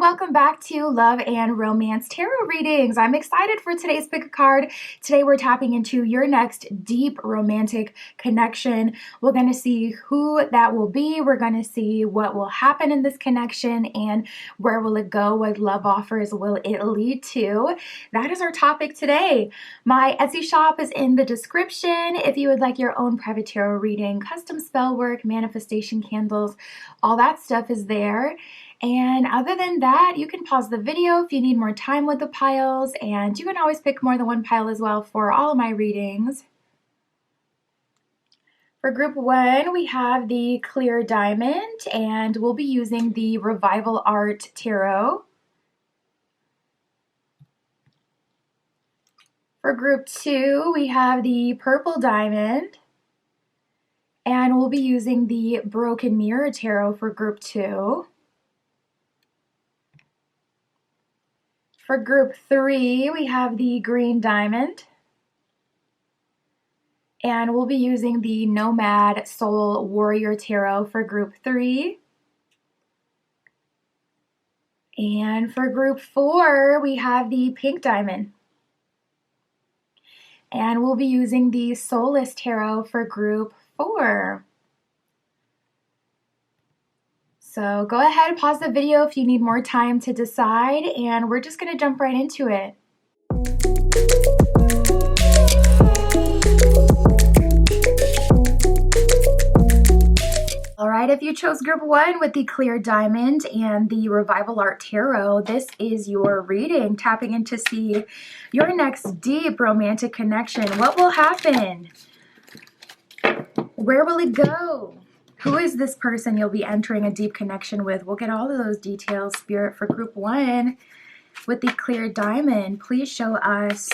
welcome back to Love and Romance Tarot Readings. I'm excited for today's pick a card. Today we're tapping into your next deep romantic connection. We're going to see who that will be. We're going to see what will happen in this connection and where will it go, what love offers will it lead to. That is our topic today. My Etsy shop is in the description. If you would like your own private tarot reading, custom spell work, manifestation candles, all that stuff is there. And other than that, you can pause the video if you need more time with the piles, and you can always pick more than one pile as well for all of my readings. For group 1, we have the clear diamond, and we'll be using the Revival Art Tarot. For group 2, we have the purple diamond, and we'll be using the Broken Mirror Tarot for group 2. For group 3, we have the green diamond, and we'll be using the Nomad Soul Warrior Tarot for group 3. And for group 4, we have the pink diamond, and we'll be using the Soulless Tarot for group 4. So go ahead and pause the video if you need more time to decide, and we're just going to jump right into it. Alright, if you chose group 1 with the clear diamond and the Revival Art Tarot, this is your reading, tapping in to see your next deep romantic connection. What will happen? Where will it go? Who is this person you'll be entering a deep connection with? We'll get all of those details, Spirit, for group 1 with the clear diamond. Please show us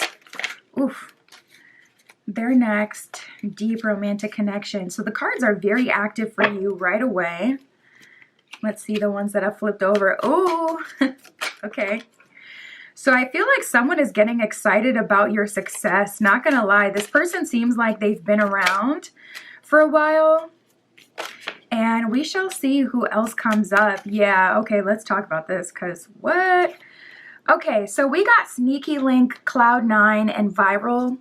their next deep romantic connection. So the cards are very active for you right away. Let's see the ones that have flipped over. Oh, okay. So I feel like someone is getting excited about your success. Not gonna lie, this person seems like they've been around for a while. And we shall see who else comes up. Yeah, okay, let's talk about this, because what? Okay, so we got Sneaky Link, Cloud9, and Viral.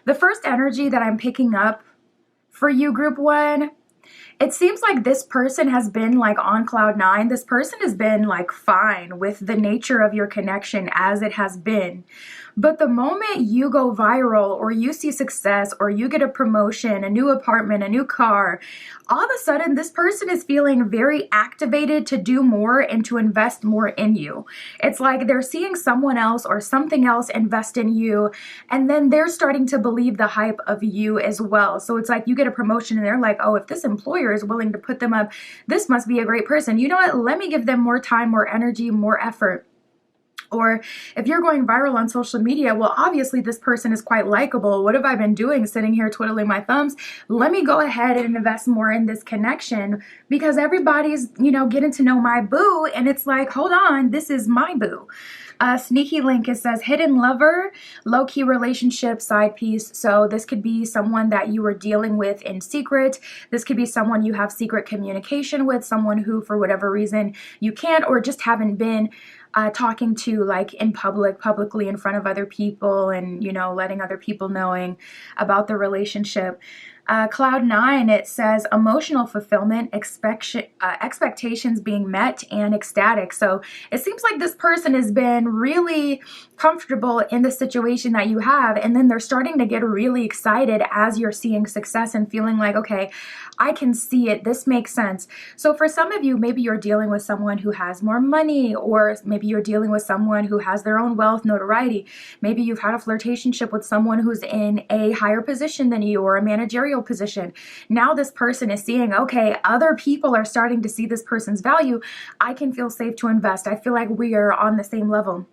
The first energy that I'm picking up for you, group 1, it seems like this person has been like on cloud 9. This person has been like fine with the nature of your connection as it has been. But the moment you go viral or you see success or you get a promotion, a new apartment, a new car, all of a sudden this person is feeling very activated to do more and to invest more in you. It's like they're seeing someone else or something else invest in you, and then they're starting to believe the hype of you as well. So it's like you get a promotion and they're like, oh, if this employer is willing to put them up, this must be a great person. You know what? Let me give them more time, more energy, more effort. Or if you're going viral on social media, well, obviously this person is quite likable. What have I been doing sitting here twiddling my thumbs? Let me go ahead and invest more in this connection because everybody's, getting to know my boo. And it's like, hold on, this is my boo. Sneaky Link, it says hidden lover, low-key relationship, side piece. So this could be someone that you were dealing with in secret. This could be someone you have secret communication with, someone who for whatever reason you can't or just haven't been talking to like in publicly in front of other people and, letting other people knowing about the relationship. Cloud9, it says emotional fulfillment, expectations being met, and ecstatic. So it seems like this person has been really comfortable in the situation that you have, and then they're starting to get really excited as you're seeing success and feeling like, okay, I can see it. This makes sense. So for some of you, maybe you're dealing with someone who has more money, or maybe you're dealing with someone who has their own wealth, notoriety. Maybe you've had a flirtationship with someone who's in a higher position than you or a managerial position. Now this person is seeing, okay, other people are starting to see this person's value. I can feel safe to invest. I feel like we are on the same level.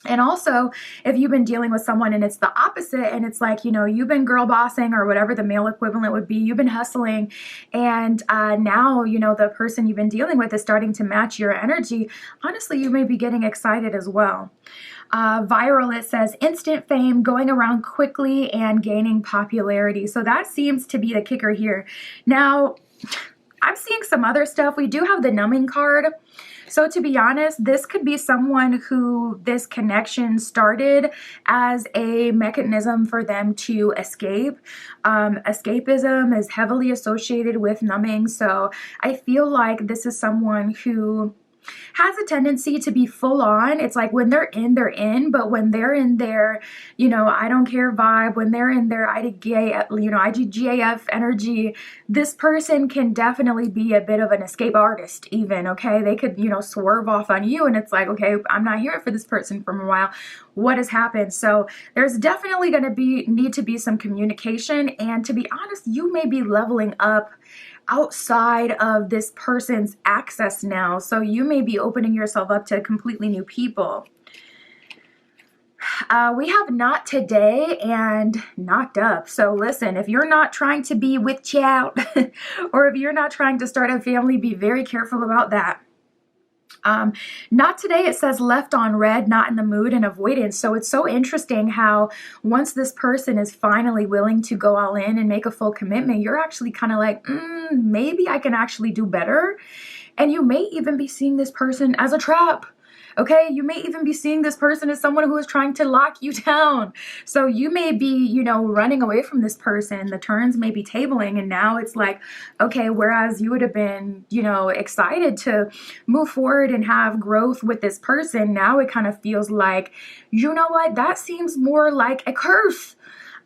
And also, if you've been dealing with someone and it's the opposite and it's like, you've been girl bossing or whatever the male equivalent would be, you've been hustling, and now, the person you've been dealing with is starting to match your energy, honestly, you may be getting excited as well. Viral, it says instant fame, going around quickly and gaining popularity. So that seems to be the kicker here. Now, I'm seeing some other stuff. We do have the numbing card. So to be honest, this could be someone who this connection started as a mechanism for them to escape. Escapism is heavily associated with numbing. So I feel like this is someone who has a tendency to be full on. It's like when they're in, but when they're in their, I don't care vibe, when they're in their IGGAF energy, this person can definitely be a bit of an escape artist even, okay? They could, swerve off on you and it's like, okay, I'm not here for this person for a while. What has happened? So there's definitely going to need to be some communication, and to be honest, you may be leveling up outside of this person's access now. So you may be opening yourself up to completely new people. We have not today and knocked up. So listen, if you're not trying to be with child or if you're not trying to start a family, be very careful about that. Not today, it says left on red, not in the mood, and avoidance. So it's so interesting how once this person is finally willing to go all in and make a full commitment, you're actually kind of like, maybe I can actually do better. And you may even be seeing this person as a trap. Okay, you may even be seeing this person as someone who is trying to lock you down. So you may be, running away from this person. The turns may be tabling, and now it's like, okay, whereas you would have been, excited to move forward and have growth with this person, now it kind of feels like, you know what, that seems more like a curse.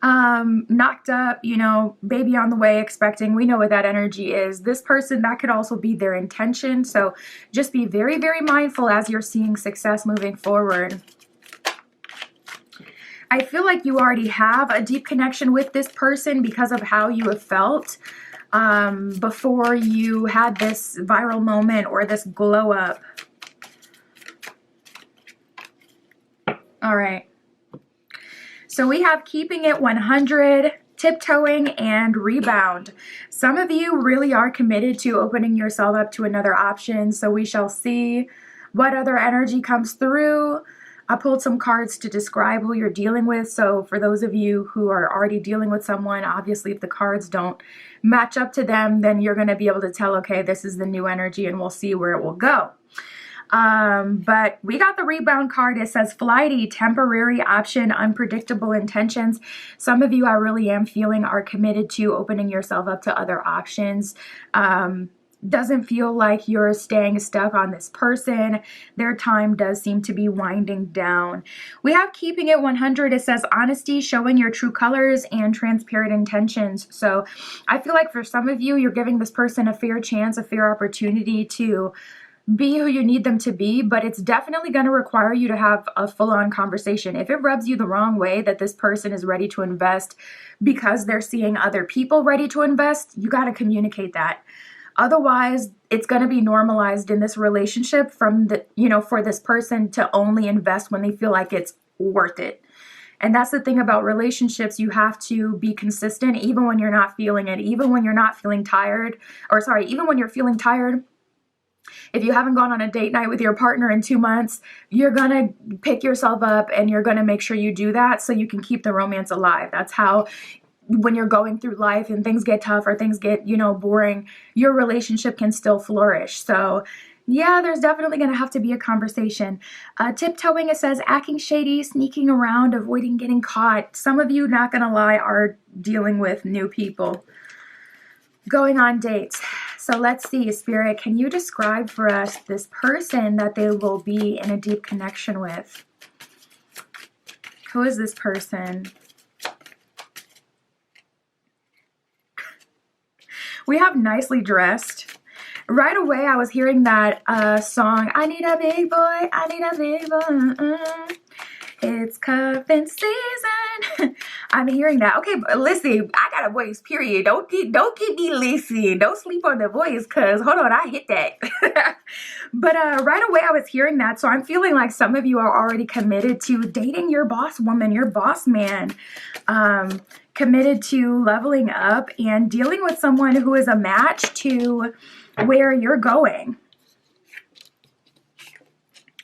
Knocked up, baby on the way, expecting. We know what that energy is. This person, that could also be their intention. So just be very, very mindful as you're seeing success moving forward. I feel like you already have a deep connection with this person because of how you have felt before you had this viral moment or this glow up. All right. So we have keeping it 100, tiptoeing, and rebound. Some of you really are committed to opening yourself up to another option. So we shall see what other energy comes through. I pulled some cards to describe who you're dealing with. So for those of you who are already dealing with someone, obviously if the cards don't match up to them, then you're going to be able to tell, okay, this is the new energy, and we'll see where it will go. But we got the rebound card. It says flighty, temporary option, unpredictable intentions. Some of you, I really am feeling, are committed to opening yourself up to other options. Doesn't feel like you're staying stuck on this person. Their time does seem to be winding down. We have keeping it 100. It says honesty, showing your true colors, and transparent intentions. So I feel like for some of you, you're giving this person a fair chance, a fair opportunity to be who you need them to be, but it's definitely going to require you to have a full-on conversation. If it rubs you the wrong way that this person is ready to invest because they're seeing other people ready to invest, you got to communicate that. Otherwise, it's going to be normalized in this relationship from the, for this person to only invest when they feel like it's worth it. And that's the thing about relationships. You have to be consistent even when you're not feeling it, even when you're not feeling tired, even when you're feeling tired. If you haven't gone on a date night with your partner in 2 months, you're going to pick yourself up and you're going to make sure you do that so you can keep the romance alive. That's how, when you're going through life and things get tough or things get, boring, your relationship can still flourish. So yeah, there's definitely going to have to be a conversation. Tiptoeing, it says acting shady, sneaking around, avoiding getting caught. Some of you, not going to lie, are dealing with new people. Going on dates. So let's see, Spirit, can you describe for us this person that they will be in a deep connection with? Who is this person? We have nicely dressed. Right away, I was hearing that song, I need a big boy, I need a big boy. It's cuffing season. I'm hearing that. Okay, but listen, I got a voice, period. Don't keep me listening. Don't sleep on the voice, because hold on, I hit that. But right away I was hearing that. So I'm feeling like some of you are already committed to dating your boss woman, your boss man. Committed to leveling up and dealing with someone who is a match to where you're going.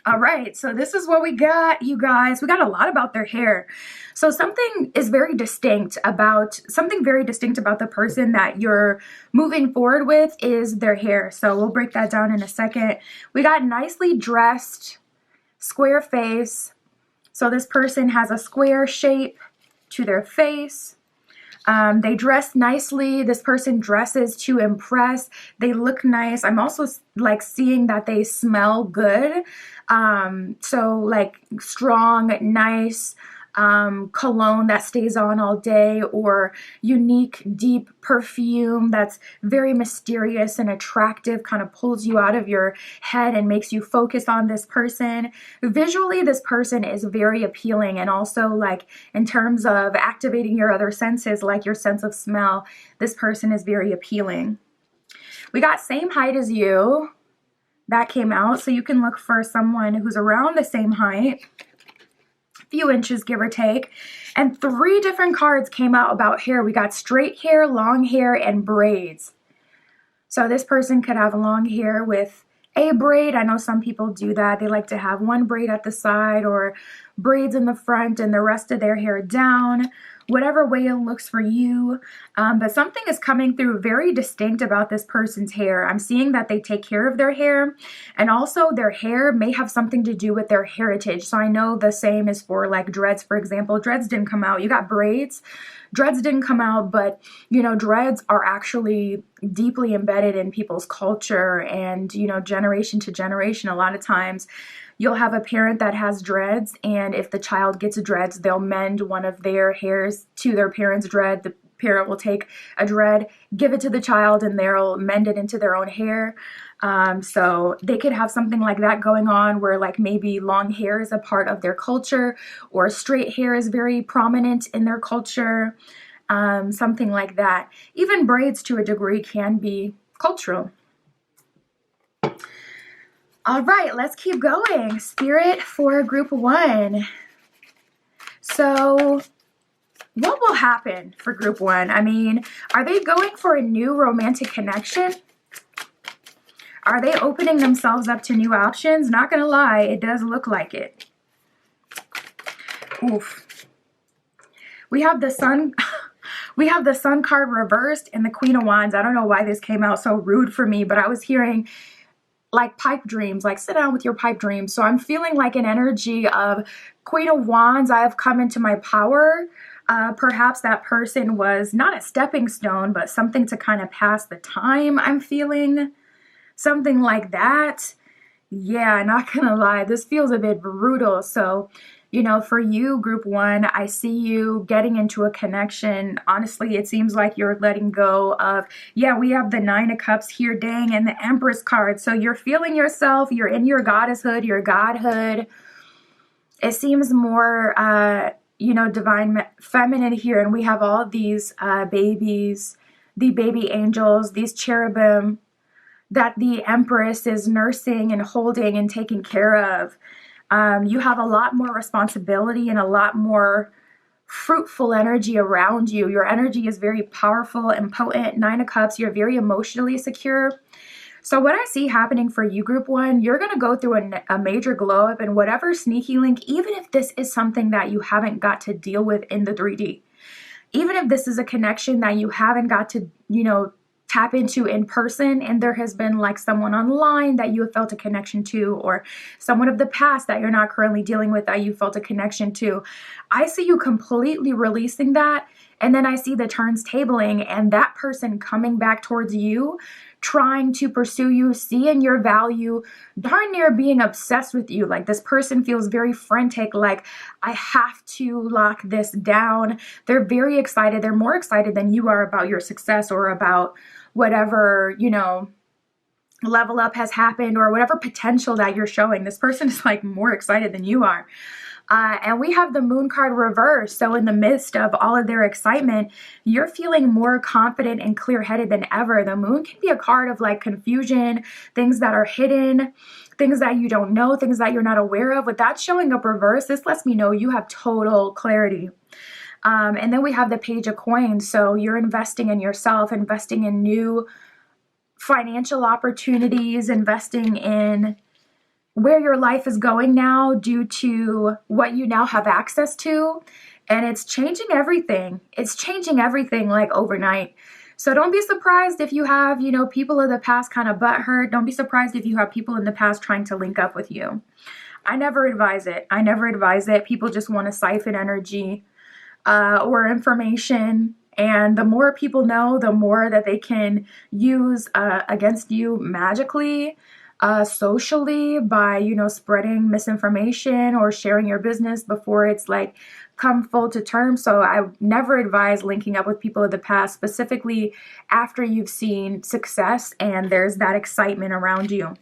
All right, so this is what we got, you guys. We got a lot about their hair. So something very distinct about the person that you're moving forward with is their hair. So we'll break that down in a second. We got nicely dressed, square face. So this person has a square shape to their face. They dress nicely. This person dresses to impress. They look nice. I'm also like seeing that they smell good. So like strong, nice cologne that stays on all day, or unique, deep perfume that's very mysterious and attractive, kind of pulls you out of your head and makes you focus on this person. Visually, this person is very appealing, and also like in terms of activating your other senses, like your sense of smell, this person is very appealing. We got same height as you. That came out, so you can look for someone who's around the same height, few inches give or take. And 3 different cards came out about hair. We got straight hair, long hair, and braids. So this person could have long hair with a braid. I know some people do that. They like to have one braid at the side or braids in the front and the rest of their hair down, whatever way it looks for you. But something is coming through very distinct about this person's hair. I'm seeing that they take care of their hair, and also their hair may have something to do with their heritage. So I know the same is for like dreads, for example. Dreads didn't come out. You got braids. Dreads didn't come out, but you know, dreads are actually deeply embedded in people's culture, and you know, generation to generation. A lot of times you'll have a parent that has dreads, and if the child gets dreads, they'll mend one of their hairs to their parent's dread. The parent will take a dread, give it to the child, and they'll mend it into their own hair. So they could have something like that going on, where like maybe long hair is a part of their culture, or straight hair is very prominent in their culture, something like that. Even braids to a degree can be cultural. All right, let's keep going. Spirit for group 1. So what will happen for group 1? I mean, are they going for a new romantic connection? Are they opening themselves up to new options? Not gonna lie, it does look like it. Oof. We have the Sun. We have the Sun card reversed and the Queen of Wands. I don't know why this came out so rude for me, but I was hearing like pipe dreams, like sit down with your pipe dreams. So I'm feeling like an energy of Queen of Wands. I have come into my power. Perhaps that person was not a stepping stone, but something to kind of pass the time. I'm feeling something like that. Yeah, not gonna lie, this feels a bit brutal. So, you know, for you, group 1, I see you getting into a connection. Honestly, it seems like you're letting go of, yeah, we have the 9 of Cups here, dang, and the Empress card. So you're feeling yourself, you're in your goddesshood, your godhood. It seems more, you know, divine feminine here. And we have all these babies, the baby angels, these cherubim that the Empress is nursing and holding and taking care of. You have a lot more responsibility and a lot more fruitful energy around you. Your energy is very powerful and potent. 9 of Cups, you're very emotionally secure. So what I see happening for you, group 1, you're going to go through a major glow up, and whatever sneaky link, even if this is something that you haven't got to deal with in the 3D, even if this is a connection that you haven't got to, you know, tap into in person, and there has been like someone online that you have felt a connection to, or someone of the past that you're not currently dealing with that you felt a connection to, I see you completely releasing that. And then I see the turns tabling, and that person coming back towards you, trying to pursue you, seeing your value, darn near being obsessed with you. Like this person feels very frantic, like I have to lock this down. They're very excited. They're more excited than you are about your success, or about whatever, you know, level up has happened, or whatever potential that you're showing. This person is like more excited than you are. And we have the Moon card reversed. So in the midst of all of their excitement, you're feeling more confident and clear-headed than ever. The Moon can be a card of like confusion, things that are hidden, things that you don't know, things that you're not aware of. With that showing up reversed, this lets me know you have total clarity. And then we have the Page of Coins. So you're investing in yourself, investing in new financial opportunities, investing in where your life is going now due to what you now have access to. And it's changing everything. It's changing everything like overnight. So don't be surprised if you have, you know, people of the past kind of butthurt. Don't be surprised if you have people in the past trying to link up with you. I never advise it. I never advise it. People just want to siphon energy or information. And the more people know, the more that they can use against you magically, socially, by, you know, spreading misinformation or sharing your business before it's like come full to term. So I never advise linking up with people of the past, specifically after you've seen success and there's that excitement around you.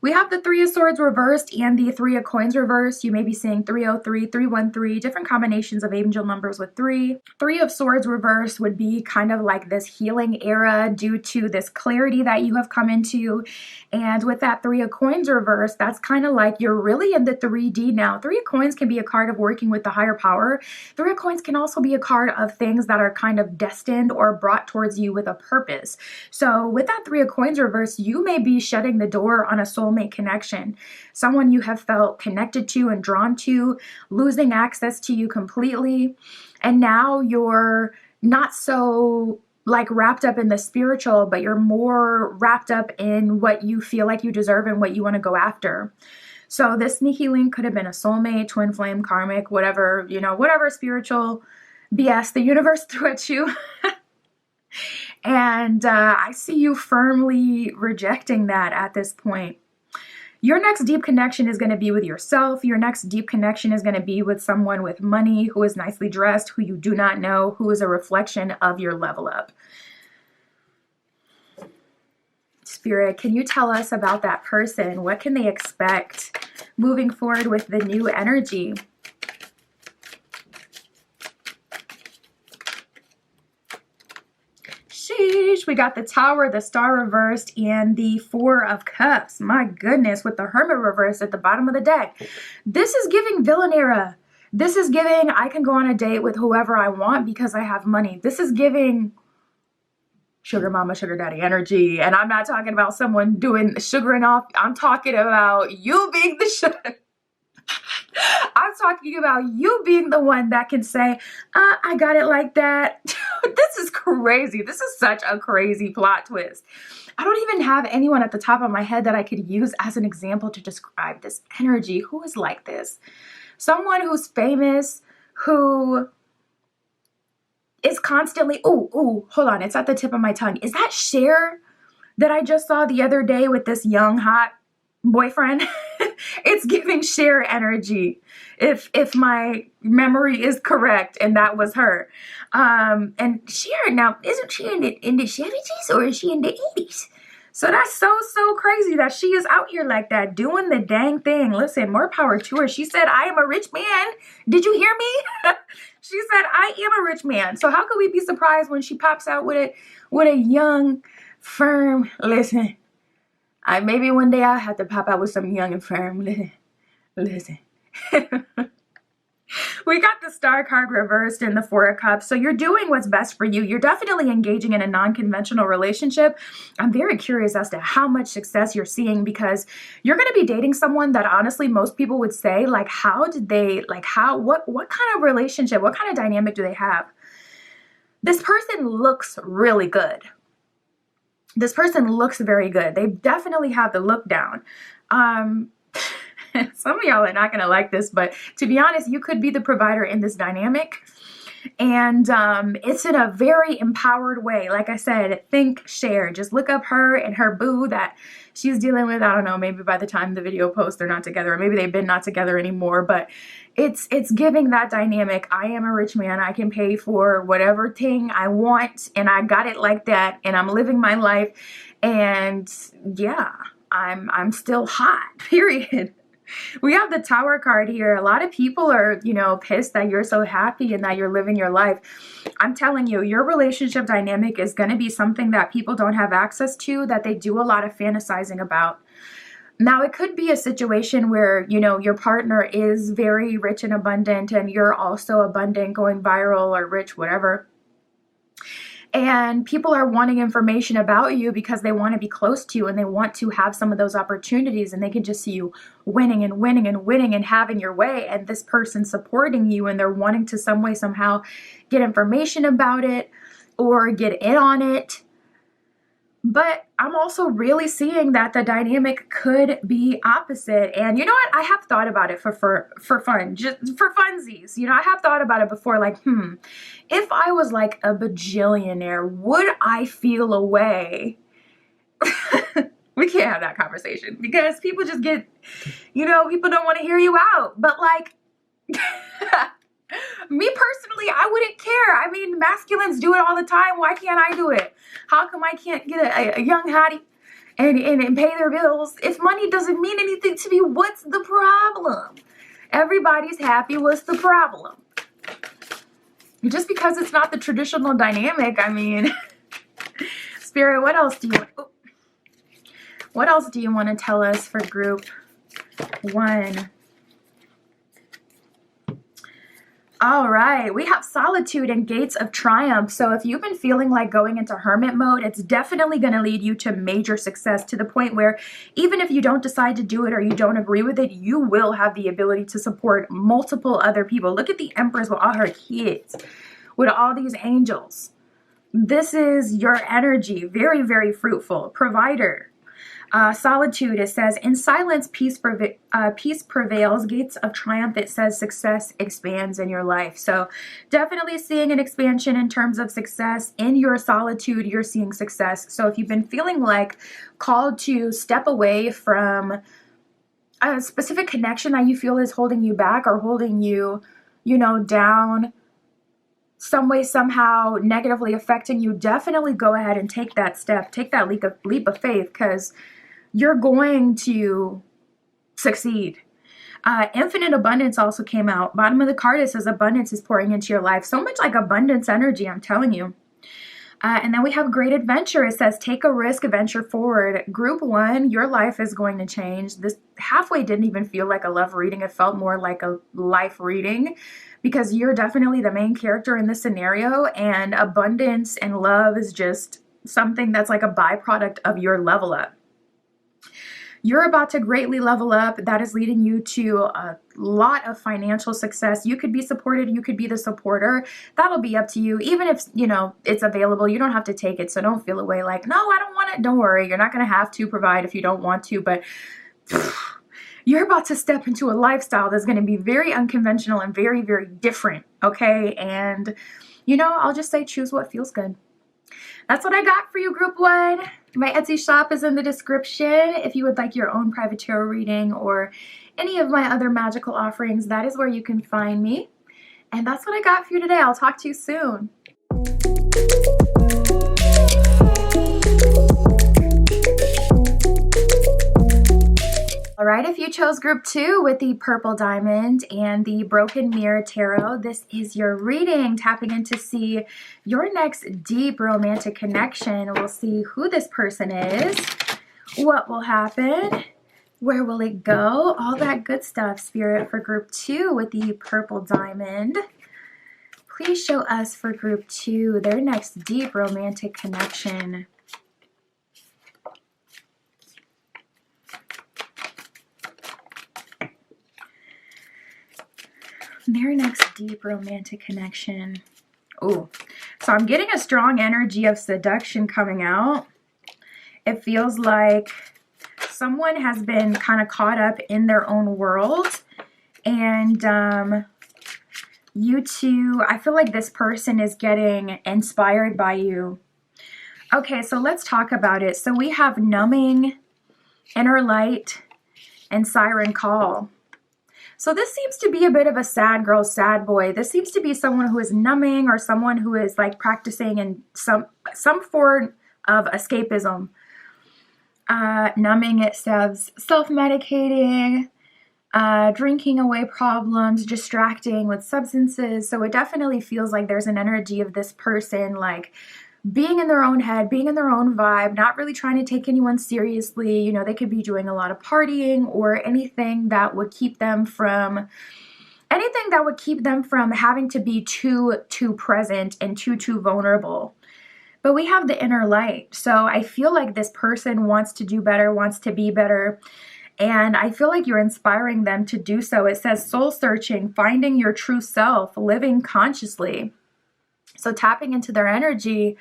We have the Three of Swords reversed and the Three of Coins reversed. You may be seeing 303, 313, different combinations of angel numbers with 3. Three of Swords reversed would be kind of like this healing era due to this clarity that you have come into. And with that Three of Coins reversed, that's kind of like you're really in the 3D now. Three of Coins can be a card of working with the higher power. Three of Coins can also be a card of things that are kind of destined or brought towards you with a purpose. So with that Three of Coins reversed, you may be shutting the door on a soulmate connection, someone you have felt connected to and drawn to, losing access to you completely. And now you're not so like wrapped up in the spiritual, but you're more wrapped up in what you feel like you deserve and what you want to go after. So this sneaky link could have been a soulmate, twin flame, karmic, whatever, you know, whatever spiritual BS the universe threw at you. And I see you firmly rejecting that at this point. Your next deep connection is going to be with yourself. Your next deep connection is going to be with someone with money, who is nicely dressed, who you do not know, who is a reflection of your level up. Spirit, can you tell us about that person? What can they expect moving forward with the new energy? We got the Tower, the Star reversed, and the Four of Cups. My goodness, with the Hermit reversed at the bottom of the deck. This is giving villain era. This is giving I can go on a date with whoever I want because I have money. This is giving sugar mama, sugar daddy energy. And I'm not talking about someone doing sugaring off. I'm talking about you being the sugar. I'm talking about you being the one that can say, I got it like that. This is crazy. This is such a crazy plot twist. I don't even have anyone at the top of my head that I could use as an example to describe this energy. Who is like this? Someone who's famous, who is constantly, hold on, it's at the tip of my tongue. Is that Cher that I just saw the other day with this young, hot boyfriend? It's giving Cher energy, if my memory is correct, and that was her. And Cher, now, isn't she in the 70s or is she in the 80s? So that's so crazy that she is out here like that, doing the dang thing. Listen, more power to her. She said, I am a rich man. Did you hear me? She said, I am a rich man. So how could we be surprised when she pops out with a young, firm, listen, maybe one day I'll have to pop out with some young and firm. Listen. We got the Star card reversed in the Four of Cups. So you're doing what's best for you. You're definitely engaging in a non-conventional relationship. I'm very curious as to how much success you're seeing, because you're going to be dating someone that honestly most people would say, like, what kind of relationship, what kind of dynamic do they have? This person looks really good. This person looks very good. They definitely have the look down. Some of y'all are not going to like this, but to be honest, you could be the provider in this dynamic. And it's in a very empowered way. Like I said, think Cher. Just look up her and her boo that she's dealing with. I don't know, maybe by the time the video posts, they're not together. Or maybe they've been not together anymore. But it's giving that dynamic. I am a rich man. I can pay for whatever thing I want. And I got it like that. And I'm living my life. And yeah, I'm still hot, period. We have the Tower card here. A lot of people are, pissed that you're so happy and that you're living your life. I'm telling you, your relationship dynamic is going to be something that people don't have access to, that they do a lot of fantasizing about. Now, it could be a situation where, your partner is very rich and abundant and you're also abundant, going viral or rich, whatever. And people are wanting information about you because they want to be close to you and they want to have some of those opportunities, and they can just see you winning and winning and winning and having your way, and this person supporting you, and they're wanting to some way, somehow get information about it or get in on it. But I'm also really seeing that the dynamic could be opposite. And you know what? I have thought about it for fun, just for funsies. You know, I have thought about it before, like, if I was like a bajillionaire, would I feel a way? We can't have that conversation because people just get, people don't want to hear you out. But like, me personally, I wouldn't care. I mean, masculines do it all the time. Why can't I do it? How come I can't get a young hottie and pay their bills? If money doesn't mean anything to me, what's the problem? Everybody's happy. What's the problem? Just because it's not the traditional dynamic, I mean, Spirit, what else do you want to tell us for group 1? All right, we have solitude and gates of triumph. So if you've been feeling like going into hermit mode, it's definitely going to lead you to major success, to the point where even if you don't decide to do it or you don't agree with it, you will have the ability to support multiple other people. Look at the Empress with all her kids, with all these angels. This is your energy, very, very fruitful. Provider. Solitude, it says, in silence, peace prevails. Gates of triumph, it says, success expands in your life. So definitely seeing an expansion in terms of success. In your solitude, you're seeing success. So if you've been feeling like called to step away from a specific connection that you feel is holding you back or holding you, down, some way, somehow negatively affecting you, definitely go ahead and take that step. Take that leap of faith, because you're going to succeed. Infinite abundance also came out. Bottom of the card, it says abundance is pouring into your life. So much like abundance energy, I'm telling you. And then we have great adventure. It says take a risk, venture forward. Group 1, your life is going to change. This halfway didn't even feel like a love reading. It felt more like a life reading, because you're definitely the main character in this scenario, and abundance and love is just something that's like a byproduct of your level up. You're about to greatly level up. That is leading you to a lot of financial success. You could be supported. You could be the supporter. That'll be up to you. Even if, it's available, you don't have to take it. So don't feel away like, no, I don't want it. Don't worry. You're not going to have to provide if you don't want to. But you're about to step into a lifestyle that's going to be very unconventional and very, very different. Okay. And, I'll just say choose what feels good. That's what I got for you, group 1. My Etsy shop is in the description. If you would like your own private tarot reading or any of my other magical offerings, that is where you can find me. And that's what I got for you today. I'll talk to you soon. All right, if you chose group 2 with the purple diamond and the broken mirror tarot, this is your reading, tapping in to see your next deep romantic connection. We'll see who this person is, what will happen, where will it go, all that good stuff. Spirit, for group 2 with the purple diamond, please show us for group 2 their next deep romantic connection. Their next deep romantic connection. Oh, so I'm getting a strong energy of seduction coming out. It feels like someone has been kind of caught up in their own world. And you two, I feel like this person is getting inspired by you. Okay, so let's talk about it. So we have numbing, inner light, and siren call. So this seems to be a bit of a sad girl, sad boy. This seems to be someone who is numbing, or someone who is like practicing in some form of escapism. Numbing, it says self-medicating, drinking away problems, distracting with substances. So it definitely feels like there's an energy of this person like being in their own head, being in their own vibe, not really trying to take anyone seriously. They could be doing a lot of partying or anything that would keep them from having to be too present and too vulnerable. But we have the inner light. So I feel like this person wants to do better, wants to be better. And I feel like you're inspiring them to do so. It says soul searching, finding your true self, living consciously. So tapping into their energy,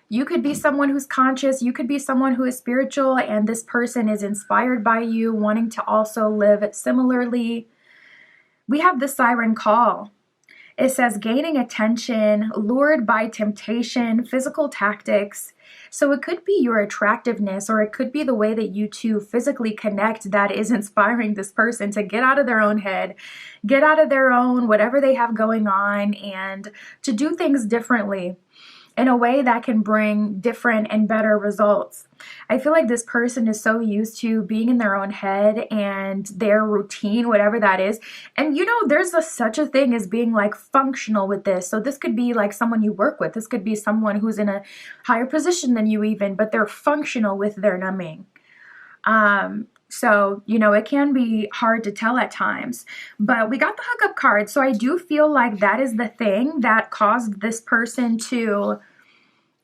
you could be someone who's conscious, you could be someone who is spiritual, and this person is inspired by you, wanting to also live similarly. We have the siren call. It says gaining attention, lured by temptation, physical tactics. So it could be your attractiveness, or it could be the way that you two physically connect that is inspiring this person to get out of their own head, get out of their own whatever they have going on, and to do things differently in a way that can bring different and better results. I feel like this person is so used to being in their own head and their routine, whatever that is. And you know, there's such a thing as being like functional with this. So this could be like someone you work with. This could be someone who's in a higher position than you even, but they're functional with their numbing. So, you know, it can be hard to tell at times, but we got the hookup card. So I do feel like that is the thing that caused this person to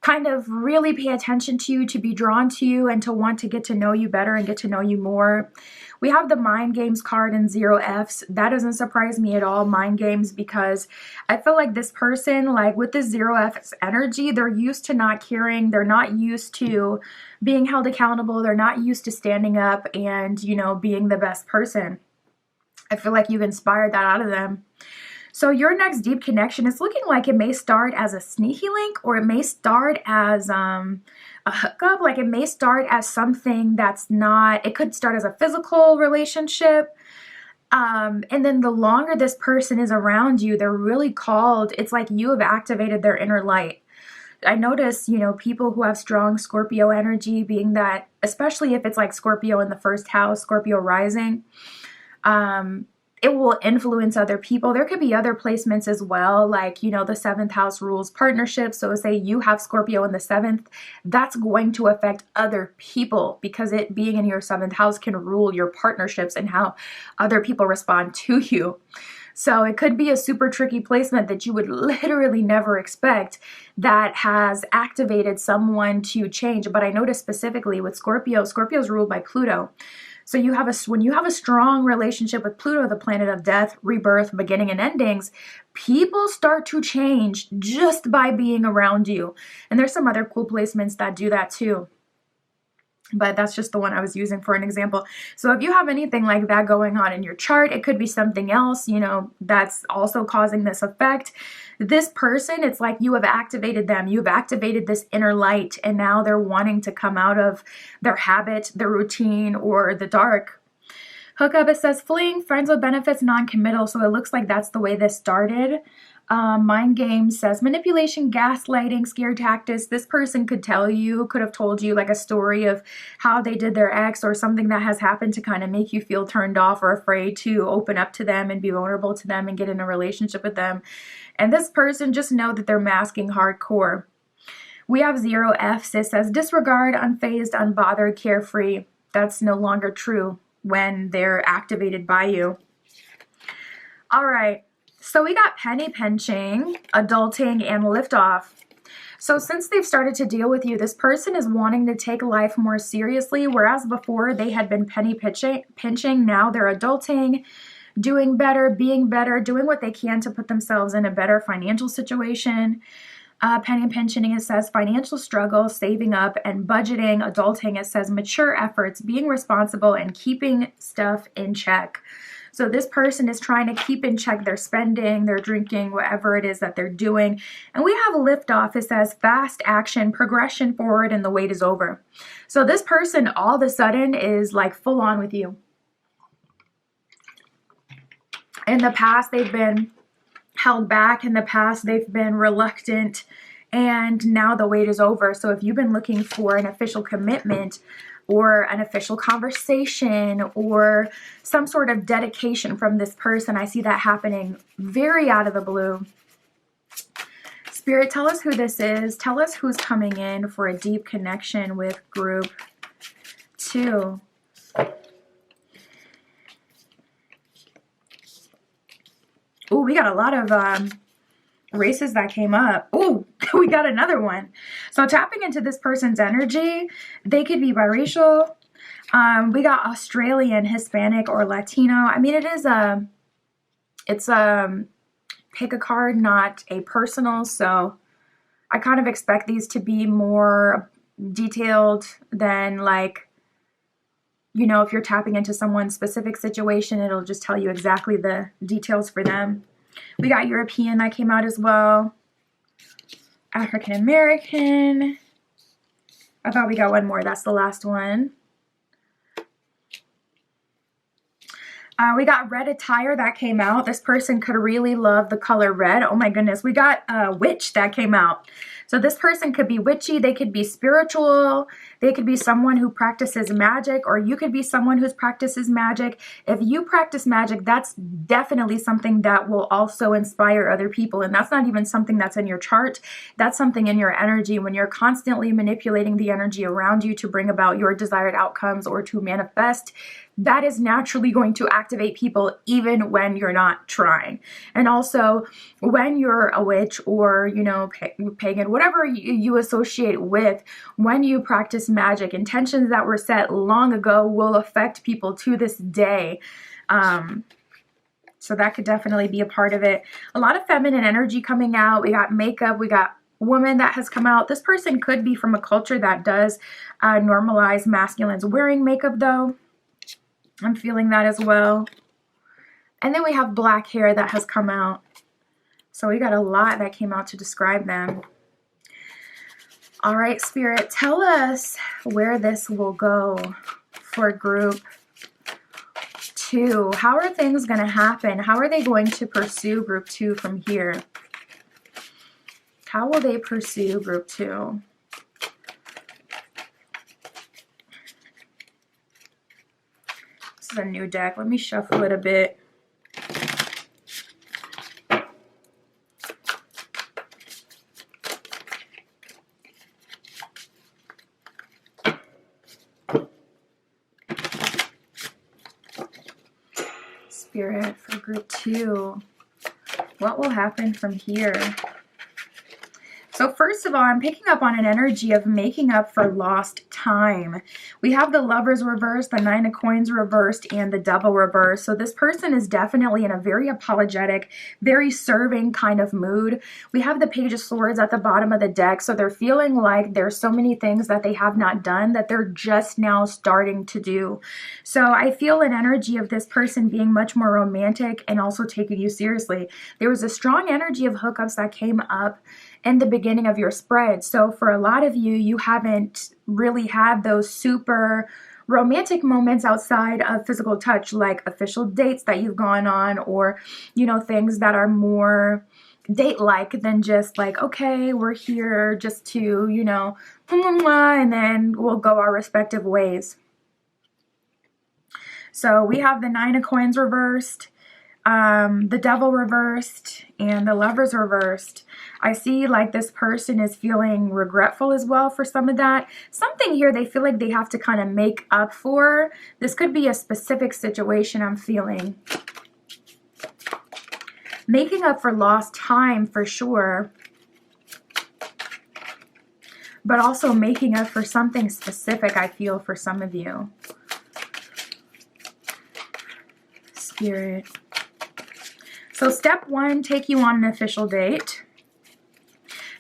kind of really pay attention to you, to be drawn to you, and to want to get to know you better and get to know you more. We have the mind games card and 0 Fs. That doesn't surprise me at all, mind games, because I feel like this person, like with the 0 Fs energy, they're used to not caring. They're not used to being held accountable. They're not used to standing up and, you know, being the best person. I feel like you've inspired that out of them. So your next deep connection is looking like it may start as a sneaky link, or it may start as a hookup. Like it may start as something that's not, it could start as a physical relationship. And then the longer this person is around you, they're really called, it's like you have activated their inner light. I notice, you know, people who have strong Scorpio energy, being that, especially if it's like Scorpio in the first house, Scorpio rising, it will influence other people. There could be other placements as well, like, you know, the 7th house rules partnerships. So say you have Scorpio in the 7th, that's going to affect other people, because it being in your 7th house can rule your partnerships and how other people respond to you. So it could be a super tricky placement that you would literally never expect that has activated someone to change. But I noticed specifically with Scorpio, Scorpio is ruled by Pluto. So when you have a strong relationship with Pluto, the planet of death, rebirth, beginning and endings, people start to change just by being around you. And there's some other cool placements that do that too. But that's just the one I was using for an example. So if you have anything like that going on in your chart, it could be something else, you know, that's also causing this effect. This person, it's like you have activated them. You've activated this inner light, and now they're wanting to come out of their habit, their routine, or the dark. Hookup, it says fleeing, friends with benefits, non-committal. So it looks like that's the way this started. Mind games says manipulation, gaslighting, scare tactics. This person could have told you like a story of how they did their ex, or something that has happened to kind of make you feel turned off or afraid to open up to them and be vulnerable to them and get in a relationship with them. And this person, just know that they're masking hardcore. We have 0 Fs. It says disregard, unfazed, unbothered, carefree. That's no longer true when they're activated by you. All right. So we got penny pinching, adulting, and liftoff. So since they've started to deal with you, this person is wanting to take life more seriously, whereas before they had been penny pinching. Now they're adulting, doing better, being better, doing what they can to put themselves in a better financial situation. Penny pinching, it says financial struggle, saving up, and budgeting. Adulting, it says mature efforts, being responsible, and keeping stuff in check. So this person is trying to keep in check their spending, their drinking, whatever it is that they're doing. And we have a liftoff. It says fast action, progression forward, and the wait is over. So this person all of a sudden is like full on with you. In the past, they've been held back. In the past, they've been reluctant. And now the wait is over. So if you've been looking for an official commitment, or an official conversation, or some sort of dedication from this person, I see that happening very out of the blue. Spirit, tell us who this is. Tell us who's coming in for a deep connection with group 2. Oh, we got a lot of races that came up. Oh, we got another one. So tapping into this person's energy, they could be biracial. We got Australian, Hispanic, or Latino. I mean, it's pick a card, not a personal. So I kind of expect these to be more detailed than like, you know, if you're tapping into someone's specific situation, it'll just tell you exactly the details for them. We got European that came out as well. African American. I thought we got one more. That's the last one. We got red attire that came out. This person could really love the color red. Oh my goodness. We got witch that came out. So this person could be witchy. They could be spiritual. They could be someone who practices magic, or you could be someone who practices magic. If you practice magic, that's definitely something that will also inspire other people. And that's not even something that's in your chart. That's something in your energy. When you're constantly manipulating the energy around you to bring about your desired outcomes or to manifest, that is naturally going to activate people even when you're not trying. And also when you're a witch or, you know, pagan, whatever you associate with, when you practice magic, intentions that were set long ago will affect people to this day. So that could definitely be a part of it. A lot of feminine energy coming out. We got makeup. We got woman that has come out. This person could be from a culture that does normalize masculines wearing makeup though. I'm feeling that as well. And then we have black hair that has come out. So we got a lot that came out to describe them. All right, Spirit, tell us where this will go for group 2. How are things going to happen? How are they going to pursue group 2 from here? How will they pursue group 2? This is a new deck. Let me shuffle it a bit. Spirit for group 2. What will happen from here? So first of all, I'm picking up on an energy of making up for lost time. We have the Lovers reversed, the Nine of Coins reversed, and the Devil reversed. So this person is definitely in a very apologetic, very serving kind of mood. We have the Page of Swords at the bottom of the deck. So they're feeling like there's so many things that they have not done that they're just now starting to do. So I feel an energy of this person being much more romantic and also taking you seriously. There was a strong energy of hookups that came up in the beginning of your spread. So for a lot of you, you haven't really had those super romantic moments outside of physical touch, like official dates that you've gone on, or, you know, things that are more date-like than just like, okay, we're here just to, you know, and then we'll go our respective ways. So we have the Nine of Coins reversed, the Devil reversed, and the Lovers reversed. I see like this person is feeling regretful as well for some of that. Something here they feel like they have to kind of make up for. This could be a specific situation I'm feeling. Making up for lost time for sure. But also making up for something specific I feel for some of you. Spirit. So step 1, take you on an official date.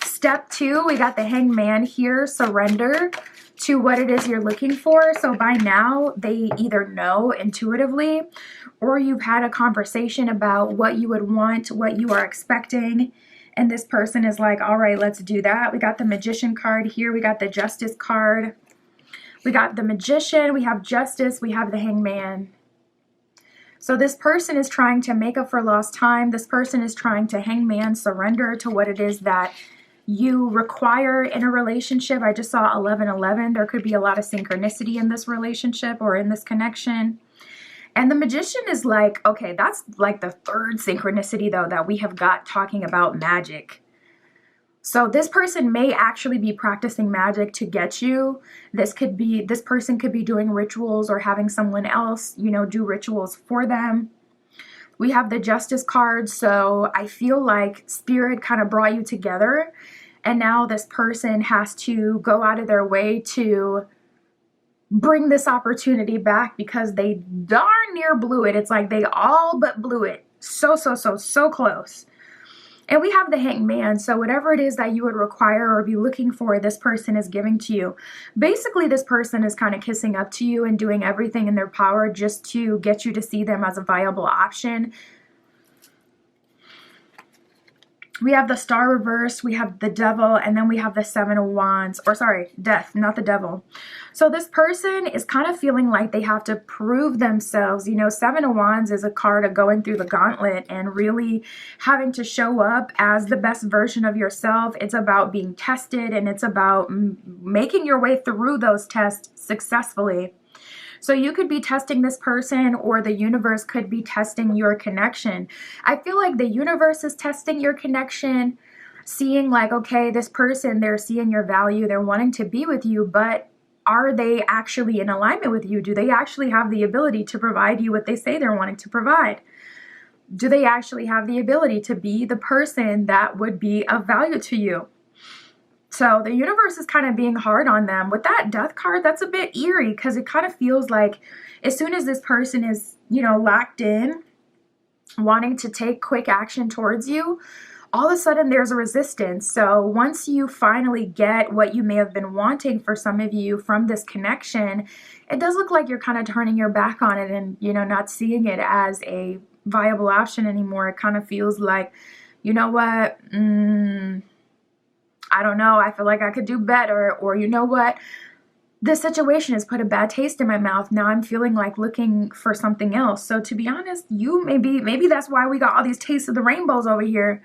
Step 2, we got the Hangman here, surrender to what it is you're looking for. So by now, they either know intuitively, or you've had a conversation about what you would want, what you are expecting, and this person is like, all right, let's do that. We got the Magician card here. We got the Justice card. We got the Magician. We have Justice. We have the Hangman. So this person is trying to make up for lost time. This person is trying to Hangman, surrender to what it is that you require in a relationship. I just saw 1111. There could be a lot of synchronicity in this relationship or in this connection. And the Magician is like, okay, that's like the third synchronicity though that we have got talking about magic. So this person may actually be practicing magic to get you. This person could be doing rituals or having someone else, you know, do rituals for them. We have the Justice card, so I feel like Spirit kind of brought you together, and now this person has to go out of their way to bring this opportunity back because they darn near blew it. It's like they all but blew it. So close. And we have the Hanged Man, so whatever it is that you would require or be looking for, this person is giving to you. Basically, this person is kind of kissing up to you and doing everything in their power just to get you to see them as a viable option. We have the Star reverse, we have the Devil, and then we have the Seven of Wands, or sorry, Death, not the Devil. So this person is kind of feeling like they have to prove themselves. You know, Seven of Wands is a card of going through the gauntlet and really having to show up as the best version of yourself. It's about being tested, and it's about making your way through those tests successfully. So you could be testing this person, or the universe could be testing your connection. I feel like the universe is testing your connection, seeing like, okay, this person, they're seeing your value, they're wanting to be with you, but are they actually in alignment with you? Do they actually have the ability to provide you what they say they're wanting to provide? Do they actually have the ability to be the person that would be of value to you? So the universe is kind of being hard on them. With that Death card, that's a bit eerie because it kind of feels like as soon as this person is, you know, locked in, wanting to take quick action towards you, all of a sudden there's a resistance. So once you finally get what you may have been wanting for some of you from this connection, it does look like you're kind of turning your back on it and, you know, not seeing it as a viable option anymore. It kind of feels like, you know what, I don't know, I feel like I could do better, or you know what, this situation has put a bad taste in my mouth. Now I'm feeling like looking for something else. So to be honest, you maybe that's why we got all these tastes of the rainbows over here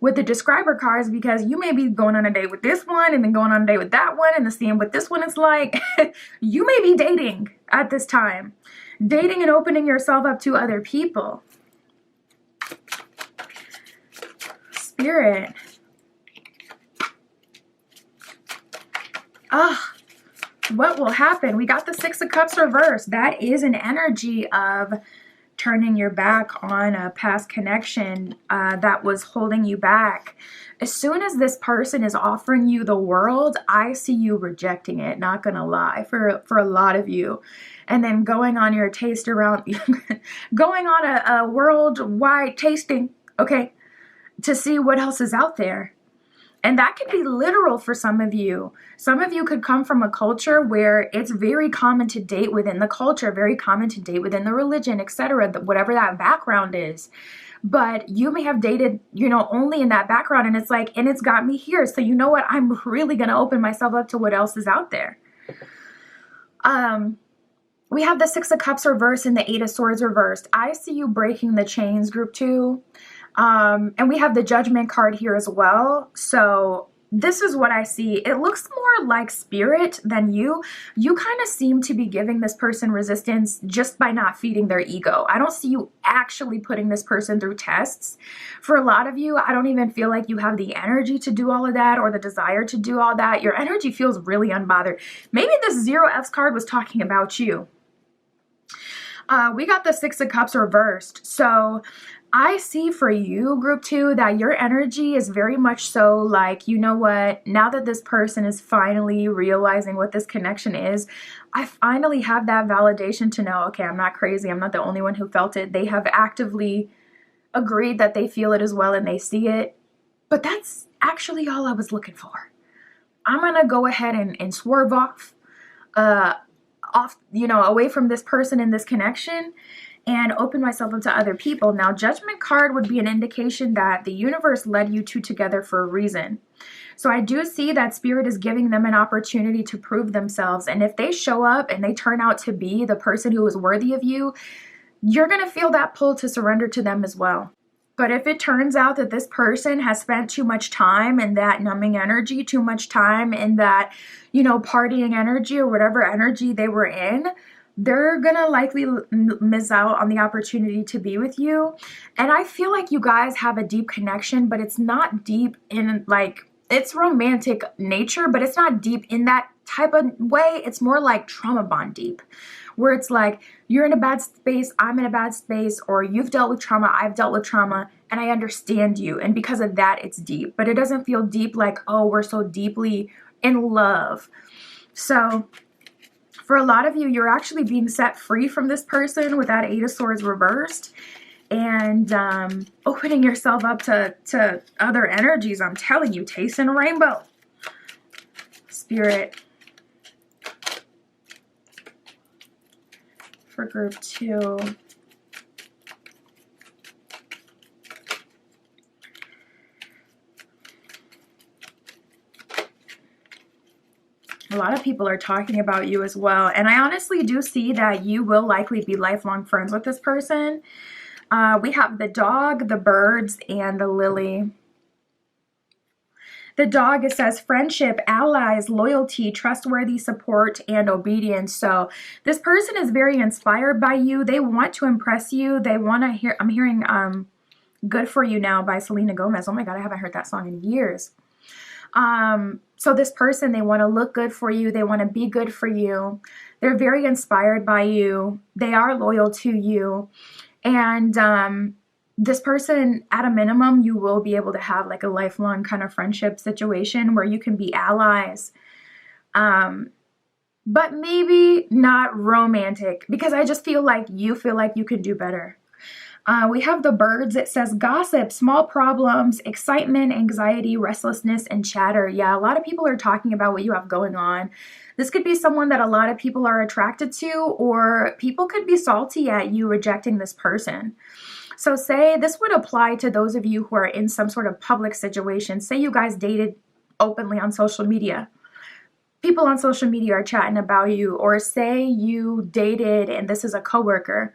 with the describer cards, because you may be going on a date with this one and then going on a date with that one and then seeing what this one is like. You may be dating at this time, dating and opening yourself up to other people. Spirit. What will happen? We got the Six of Cups reversed. That is an energy of turning your back on a past connection that was holding you back. As soon as this person is offering you the world, I see you rejecting it, not gonna lie, for a lot of you. And then going on your taste around, going on a worldwide tasting, okay, to see what else is out there. And that could be literal for some of you. Some of you could come from a culture where it's very common to date within the culture, very common to date within the religion, etc., whatever that background is. But you may have dated, you know, only in that background, and it's like, and it's got me here. So you know what? I'm really going to open myself up to what else is out there. We have the Six of Cups reversed and the Eight of Swords reversed. I see you breaking the chains, group 2. And we have the Judgment card here as well. So this is what I see. It looks more like Spirit than you. You kind of seem to be giving this person resistance just by not feeding their ego. I don't see you actually putting this person through tests. For a lot of you, I don't even feel like you have the energy to do all of that or the desire to do all that. Your energy feels really unbothered. Maybe this Zero F's card was talking about you. We got the Six of Cups reversed. So I see for you, group 2, that your energy is very much so like, you know what, now that this person is finally realizing what this connection is, I finally have that validation to know, okay, I'm not crazy. I'm not the only one who felt it. They have actively agreed that they feel it as well and they see it. But that's actually all I was looking for. I'm going to go ahead and swerve off, you know, away from this person and this connection, and open myself up to other people. Now, Judgment card would be an indication that the universe led you two together for a reason. So I do see that Spirit is giving them an opportunity to prove themselves. And if they show up and they turn out to be the person who is worthy of you, you're going to feel that pull to surrender to them as well. But if it turns out that this person has spent too much time in that numbing energy, too much time in that, you know, partying energy or whatever energy they were in, they're going to likely miss out on the opportunity to be with you. And I feel like you guys have a deep connection, but it's not deep in like, it's romantic nature, but it's not deep in that type of way. It's more like trauma bond deep, where it's like, you're in a bad space, I'm in a bad space, or you've dealt with trauma, I've dealt with trauma, and I understand you. And because of that, it's deep. But it doesn't feel deep like, oh, we're so deeply in love. So for a lot of you, you're actually being set free from this person with that Eight of Swords reversed, and opening yourself up to other energies. I'm telling you, tasting a rainbow. Spirit, for group 2. A lot of people are talking about you as well. And I honestly do see that you will likely be lifelong friends with this person. We have the dog, the birds, and the lily. The dog, it says friendship, allies, loyalty, trustworthy support, and obedience. So this person is very inspired by you. They want to impress you. They want to hear, I'm hearing Good For You Now by Selena Gomez. Oh my God, I haven't heard that song in years. So this person, they want to look good for you. They want to be good for you. They're very inspired by you. They are loyal to you. And this person, at a minimum, you will be able to have like a lifelong kind of friendship situation where you can be allies. But maybe not romantic, because I just feel like you can do better. We have the birds. It says gossip, small problems, excitement, anxiety, restlessness, and chatter. Yeah, a lot of people are talking about what you have going on. This could be someone that a lot of people are attracted to, or people could be salty at you rejecting this person. So say this would apply to those of you who are in some sort of public situation. Say you guys dated openly on social media. People on social media are chatting about you, or say you dated and this is a coworker.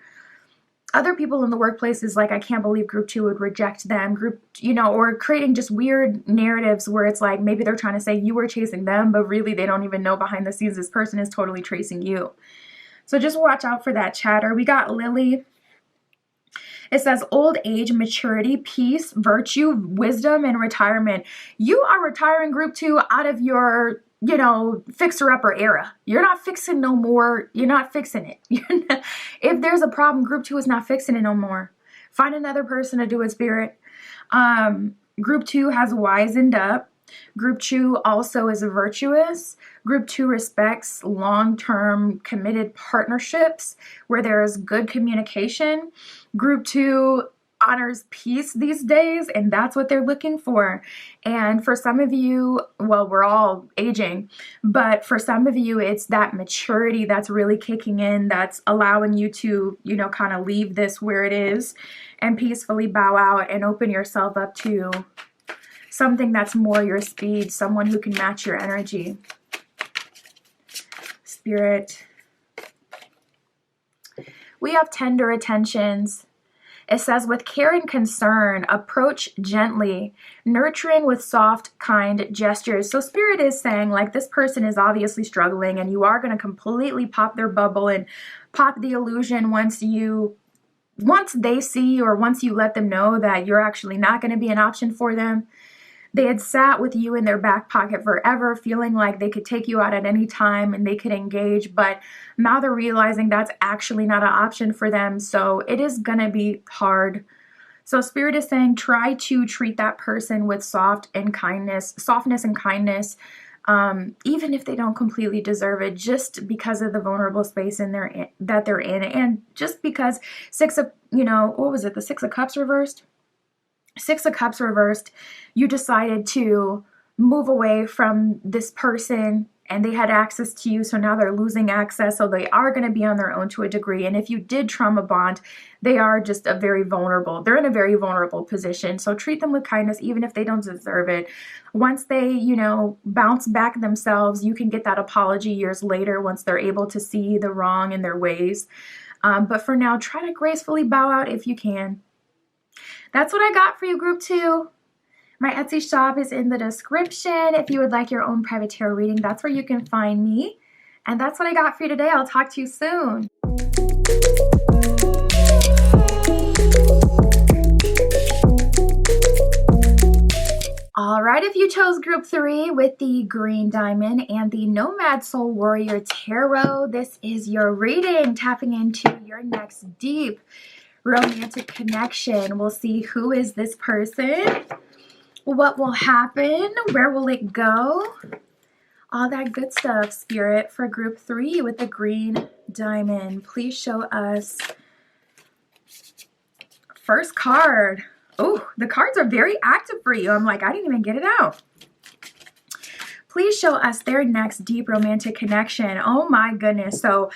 Other people in the workplace is like, I can't believe group 2 would reject them, or creating just weird narratives where it's like, maybe they're trying to say you were chasing them, but really they don't even know behind the scenes this person is totally chasing you. So just watch out for that chatter. We got Lily. It says old age, maturity, peace, virtue, wisdom, and retirement. You are retiring group 2 out of your fixer-upper era. You're not fixing no more. You're not fixing it. If there's a problem, group 2 is not fixing it no more. Find another person to do it, spirit. Group 2 has wisened up. Group 2 also is virtuous. Group 2 respects long-term committed partnerships where there is good communication. Group 2 honors peace these days, and that's what they're looking for. And for some of you, well, we're all aging, but for some of you, it's that maturity that's really kicking in, that's allowing you to, kind of leave this where it is and peacefully bow out and open yourself up to something that's more your speed, someone who can match your energy. Spirit. We have tender attentions. It says, with care and concern, approach gently, nurturing with soft, kind gestures. So Spirit is saying, like, this person is obviously struggling, and you are going to completely pop their bubble and pop the illusion once they see, or once you let them know that you're actually not going to be an option for them. They had sat with you in their back pocket forever, feeling like they could take you out at any time and they could engage, but now they're realizing that's actually not an option for them, so it is gonna be hard. So Spirit is saying, try to treat that person with softness and kindness, even if they don't completely deserve it, just because of the vulnerable space that they're in, and just because the 6 of Cups reversed? 6 of Cups reversed, you decided to move away from this person and they had access to you, so now they're losing access, so they are going to be on their own to a degree. And if you did trauma bond, they are just they're in a very vulnerable position. So treat them with kindness, even if they don't deserve it. Once they, bounce back themselves, you can get that apology years later once they're able to see the wrong in their ways. But for now, try to gracefully bow out if you can. That's what I got for you, group 2. My Etsy shop is in the description. If you would like your own private tarot reading, that's where you can find me. And that's what I got for you today. I'll talk to you soon. All right, if you chose group 3 with the green diamond and the Nomad Soul Warrior Tarot, this is your reading, tapping into your next deep romantic connection. We'll see who is this person, what will happen, where will it go, all that good stuff, Spirit, for group 3 with the green diamond. Please show us first card. Oh, the cards are very active for you. I'm like, I didn't even get it out. Please show us their next deep romantic connection. Oh my goodness. So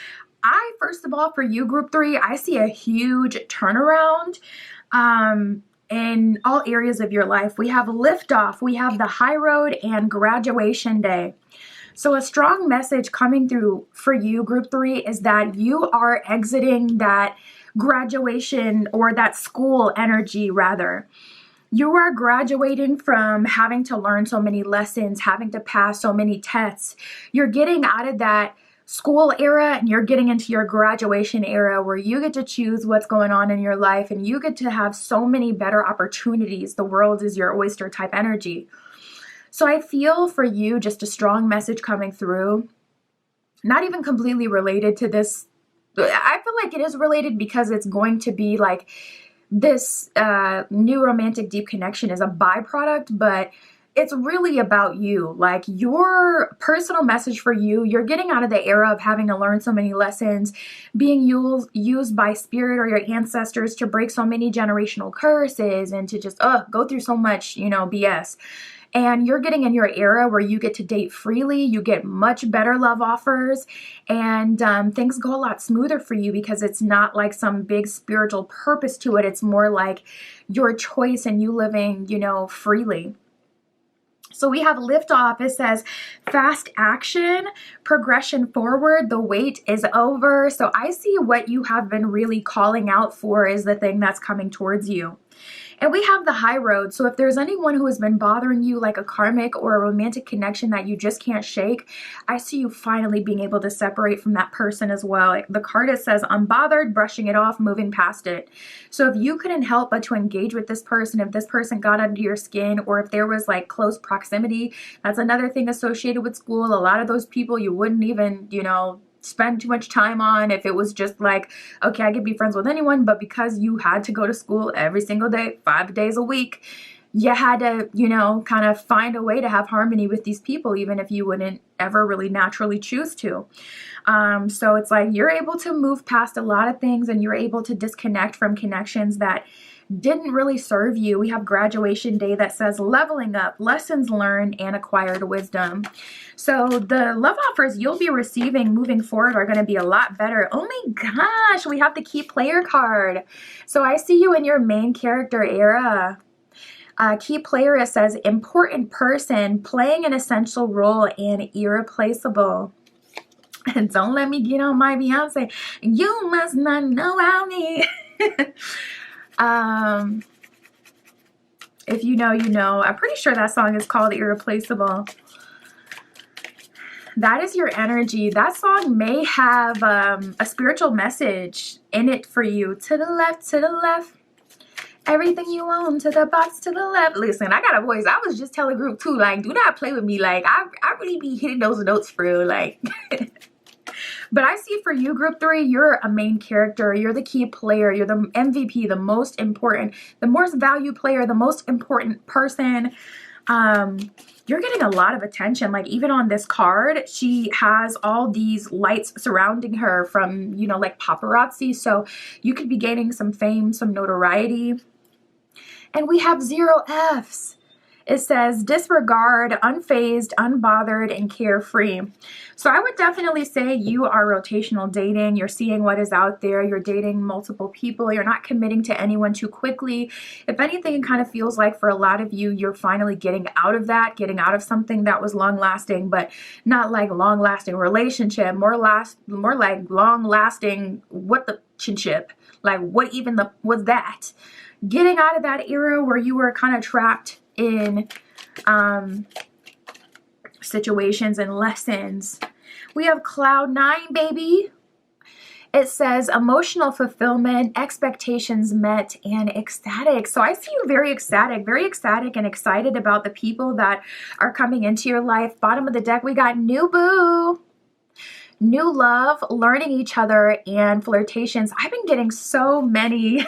first of all, for you, group 3, I see a huge turnaround in all areas of your life. We have liftoff, we have the high road, and graduation day. So a strong message coming through for you, group 3, is that you are exiting that graduation, or that school energy rather. You are graduating from having to learn so many lessons, having to pass so many tests. You're getting out of that school era and you're getting into your graduation era, where you get to choose what's going on in your life and you get to have so many better opportunities. The world is your oyster type energy. So I feel for you just a strong message coming through, not even completely related to this. I feel like it is related because it's going to be like this new romantic deep connection is a byproduct, but it's really about you. Like, your personal message for you, you're getting out of the era of having to learn so many lessons, being used by spirit or your ancestors to break so many generational curses and to just go through so much, BS. And you're getting in your era where you get to date freely, you get much better love offers, and things go a lot smoother for you because it's not like some big spiritual purpose to it. It's more like your choice and you living, freely. So we have liftoff. It says fast action, progression forward, the wait is over. So I see what you have been really calling out for is the thing that's coming towards you. And we have the high road. So if there's anyone who has been bothering you, like a karmic or a romantic connection that you just can't shake, I see you finally being able to separate from that person as well. The card, it says unbothered, brushing it off, moving past it. So if you couldn't help but to engage with this person, if this person got under your skin, or if there was like close proximity, that's another thing associated with school. A lot of those people you wouldn't even, spend too much time on if it was just like, okay, I could be friends with anyone, but because you had to go to school every single day, 5 days a week, you had to, kind of find a way to have harmony with these people, even if you wouldn't ever really naturally choose to. So it's like you're able to move past a lot of things and you're able to disconnect from connections that didn't really serve you. We have graduation day that says leveling up, lessons learned, and acquired wisdom. So the love offers you'll be receiving moving forward are going to be a lot better. Oh my gosh, we have the key player card. So I see you in your main character era. Key player, it says important person, playing an essential role and irreplaceable. And don't let me get on my Beyonce. You must not know about me. If you know, you know. I'm pretty sure that song is called Irreplaceable. That is your energy. That song may have a spiritual message in it for you. To the left, to the left. Everything you own, to the box, to the left. Listen, I got a voice. I was just telling group 2, like, do not play with me. Like, I really be hitting those notes for real. Like, but I see for you, group 3, you're a main character. You're the key player. You're the MVP, the most important, the most valued player, the most important person. You're getting a lot of attention. Like, even on this card, she has all these lights surrounding her from, like paparazzi. So you could be gaining some fame, some notoriety. And we have 0 Fs. It says disregard, unfazed, unbothered, and carefree. So I would definitely say you are rotational dating. You're seeing what is out there. You're dating multiple people. You're not committing to anyone too quickly. If anything, it kind of feels like for a lot of you, you're finally getting out of that, getting out of something that was long-lasting, but not like long-lasting relationship, more like long-lasting what the chinship, like what even was that? Getting out of that era where you were kind of trapped in situations and lessons. We have cloud 9, baby. It says emotional fulfillment, expectations met, and ecstatic. So I see you very ecstatic and excited about the people that are coming into your life. Bottom of the deck, we got new boo, new love, learning each other, and flirtations. I've been getting so many,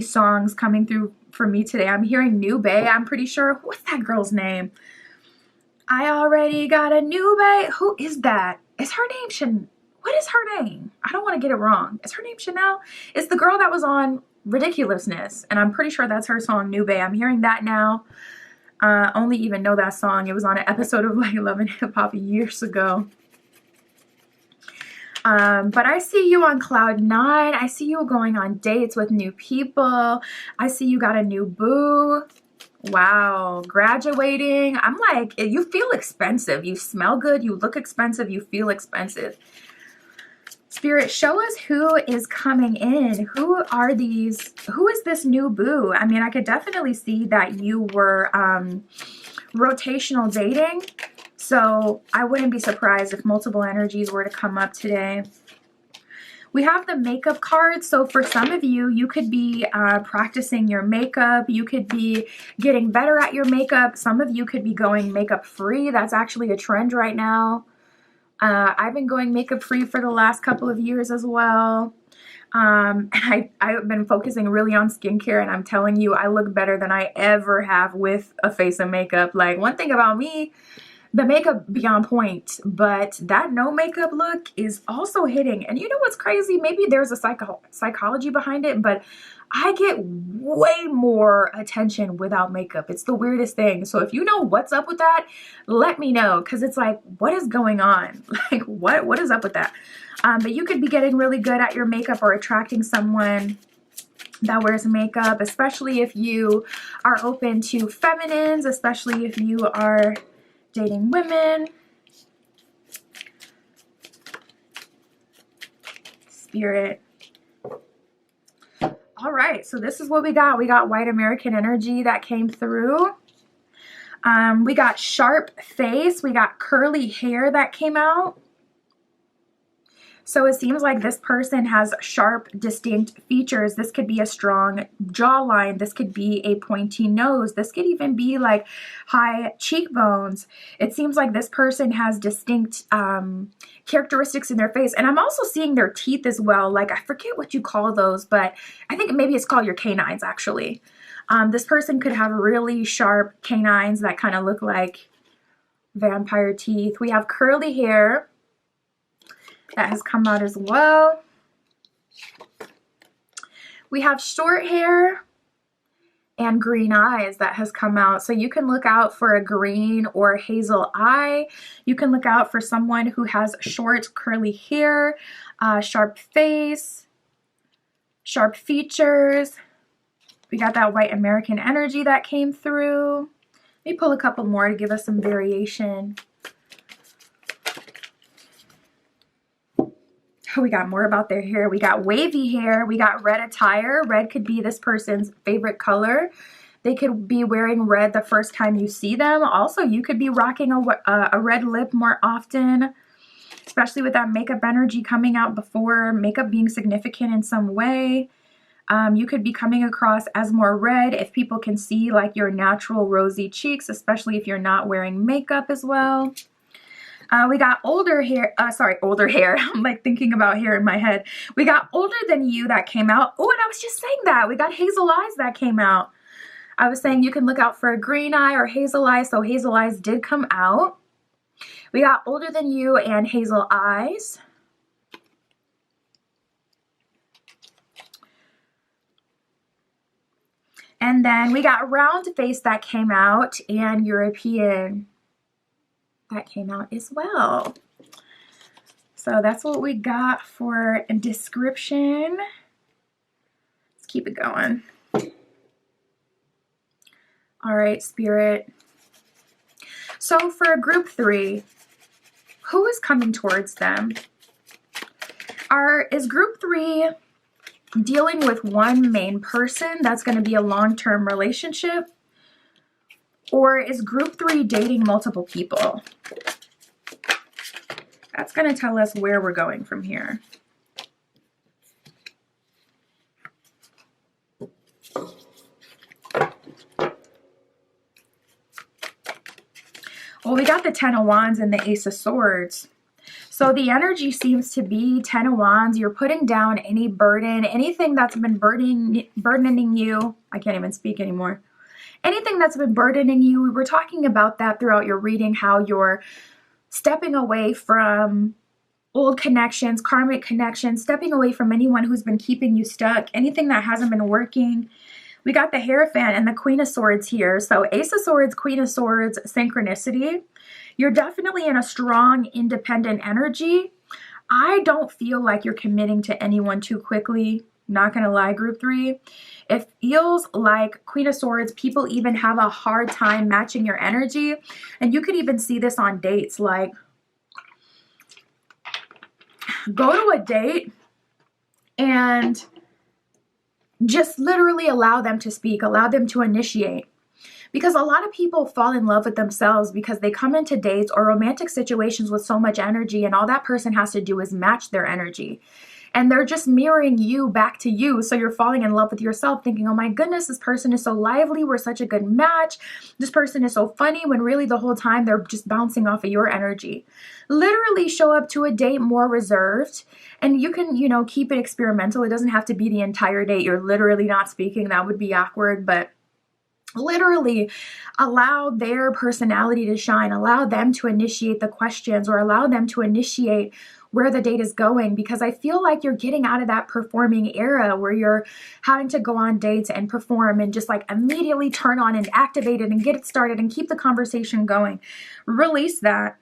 songs coming through for me today. I'm hearing new bae, I'm pretty sure. What's that girl's name? I already got a new bae. Who is that? Is her name What is her name? I don't want to get it wrong. Is her name Chanel? It's the girl that was on Ridiculousness, and I'm pretty sure that's her song, New Bae. I'm hearing that now. Only even know that song. It was on an episode of like Love and Hip Hop years ago. But I see you on cloud 9. I see you going on dates with new people. I see you got a new boo. Wow, graduating. I'm like, you feel expensive. You smell good. You look expensive. You feel expensive. Spirit, show us who is coming in. Who are these? Who is this new boo? I mean, I could definitely see that you were rotational dating. So I wouldn't be surprised if multiple energies were to come up today. We have the makeup card. So for some of you, you could be practicing your makeup. You could be getting better at your makeup. Some of you could be going makeup free. That's actually a trend right now. I've been going makeup free for the last couple of years as well. I've been focusing really on skincare, and I'm telling you, I look better than I ever have with a face of makeup. Like, one thing about me, the makeup be on point, but that no makeup look is also hitting. And you know what's crazy? Maybe there's a psychology behind it, but I get way more attention without makeup. It's the weirdest thing. So if you know what's up with that, let me know, because it's like, what is going on? Like, what is up with that? But you could be getting really good at your makeup or attracting someone that wears makeup, especially if you are open to feminines, especially if you are dating women. Spirit. All right, so this is what we got. We got white American energy that came through. We got sharp face. We got curly hair that came out. So it seems like this person has sharp, distinct features. This could be a strong jawline. This could be a pointy nose. This could even be like high cheekbones. It seems like this person has distinct characteristics in their face. And I'm also seeing their teeth as well. Like, I forget what you call those, but I think maybe it's called your canines, actually. This person could have really sharp canines that kind of look like vampire teeth. We have curly hair that has come out as well. We have short hair and green eyes that has come out. So you can look out for a green or hazel eye. You can look out for someone who has short curly hair, sharp face, sharp features. We got that white American energy that came through. Let me pull a couple more to give us some variation. We got more about their hair. We got wavy hair. We got red attire. Red could be this person's favorite color. They could be wearing red the first time you see them. Also, you could be rocking a red lip more often, especially with that makeup energy coming out before, makeup being significant in some way. You could be coming across as more red if people can see like your natural rosy cheeks, especially if you're not wearing makeup as well. We got older hair. I'm like thinking about hair in my head. We got older than you that came out. Oh, and I was just saying that. We got hazel eyes that came out. I was saying you can look out for a green eye or hazel eyes. So hazel eyes did come out. We got older than you and hazel eyes. And then we got round face that came out and European that came out as well. So that's what we got for a description. Let's keep it going. All right, Spirit. So for group 3, who is coming towards them? Is group 3 dealing with one main person that's going to be a long-term relationship? Or is group 3 dating multiple people? That's going to tell us where we're going from here. Well, we got the Ten of Wands and the Ace of Swords. So the energy seems to be Ten of Wands. You're putting down any burden, anything that's been burdening you. I can't even speak anymore. Anything that's been burdening you. We were talking about that throughout your reading, how you're stepping away from old connections, karmic connections, stepping away from anyone who's been keeping you stuck, anything that hasn't been working. We got the Hierophant and the Queen of Swords here. So Ace of Swords, Queen of Swords, synchronicity. You're definitely in a strong, independent energy. I don't feel like you're committing to anyone too quickly. Not going to lie, group 3. It feels like Queen of Swords, people even have a hard time matching your energy. And you could even see this on dates. Like, go to a date and just literally allow them to speak, allow them to initiate. Because a lot of people fall in love with themselves because they come into dates or romantic situations with so much energy, and all that person has to do is match their energy. And they're just mirroring you back to you. So you're falling in love with yourself thinking, oh my goodness, this person is so lively. We're such a good match. This person is so funny, when really the whole time they're just bouncing off of your energy. Literally show up to a date more reserved, and you can, you know, keep it experimental. It doesn't have to be the entire date. You're literally not speaking. That would be awkward, but literally allow their personality to shine. Allow them to initiate the questions, or allow them to initiate where the date is going, because I feel like you're getting out of that performing era where you're having to go on dates and perform and just like immediately turn on and activate it and get it started and keep the conversation going. Release that.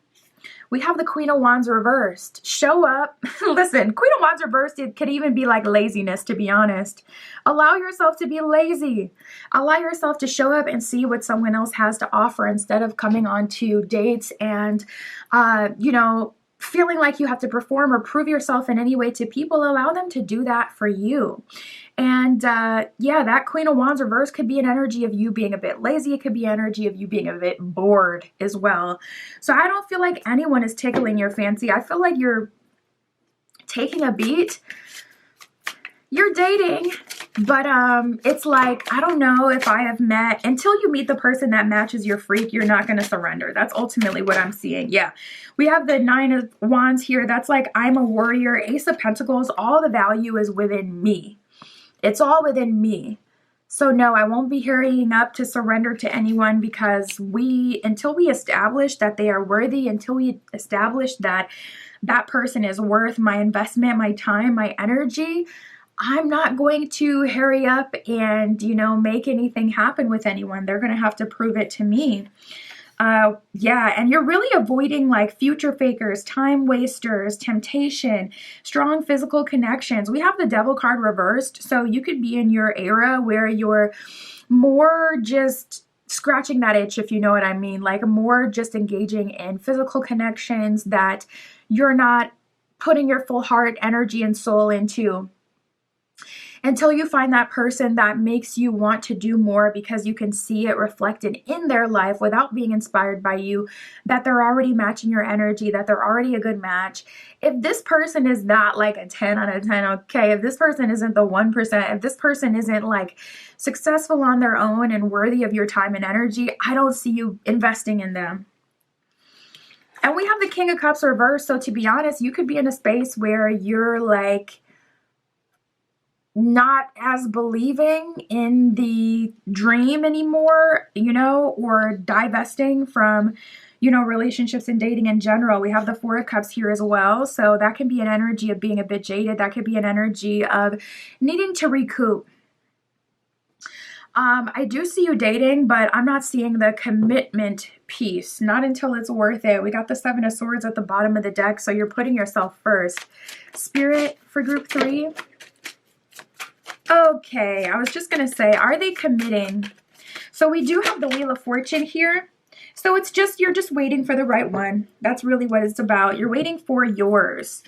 We have the Queen of Wands reversed. Show up. Listen, Queen of Wands reversed, it could even be like laziness, to be honest. Allow yourself to be lazy. Allow yourself to show up and see what someone else has to offer instead of coming on to dates and, you know, feeling like you have to perform or prove yourself in any way to people. Allow them to do that for you. And yeah, that Queen of Wands reverse could be an energy of you being a bit lazy. It could be energy of you being a bit bored as well. So I don't feel like anyone is tickling your fancy. I feel like you're taking a beat. You're dating, but it's like, I don't know if I have met, until you meet the person that matches your freak, you're not going to surrender. That's ultimately what I'm seeing. Yeah, we have the Nine of Wands here. That's like, I'm a warrior. Ace of Pentacles, all the value is within me. It's all within me. So no, I won't be hurrying up to surrender to anyone, because until we establish that they are worthy, until we establish that that person is worth my investment, my time, my energy, I'm not going to hurry up and, you know, make anything happen with anyone. They're going to have to prove it to me. Yeah, and you're really avoiding like future fakers, time wasters, temptation, strong physical connections. We have the Devil card reversed, so you could be in your era where you're more just scratching that itch, if you know what I mean, like more just engaging in physical connections that you're not putting your full heart, energy, and soul into, until you find that person that makes you want to do more, because you can see it reflected in their life without being inspired by you, that they're already matching your energy, that they're already a good match. If this person is not like a 10 out of 10, okay, if this person isn't the 1%, if this person isn't like successful on their own and worthy of your time and energy, I don't see you investing in them. And we have the King of Cups reversed. So to be honest, you could be in a space where you're like not as believing in the dream anymore, you know, or divesting from, you know, relationships and dating in general. We have the Four of Cups here as well. So that can be an energy of being a bit jaded. That could be an energy of needing to recoup. I do see you dating, but I'm not seeing the commitment piece. Not until it's worth it. We got the Seven of Swords at the bottom of the deck. So you're putting yourself first. Spirit for group 3. Okay, I was just going to say, are they committing? So we do have the Wheel of Fortune here. So it's just, you're just waiting for the right one. That's really what it's about. You're waiting for yours.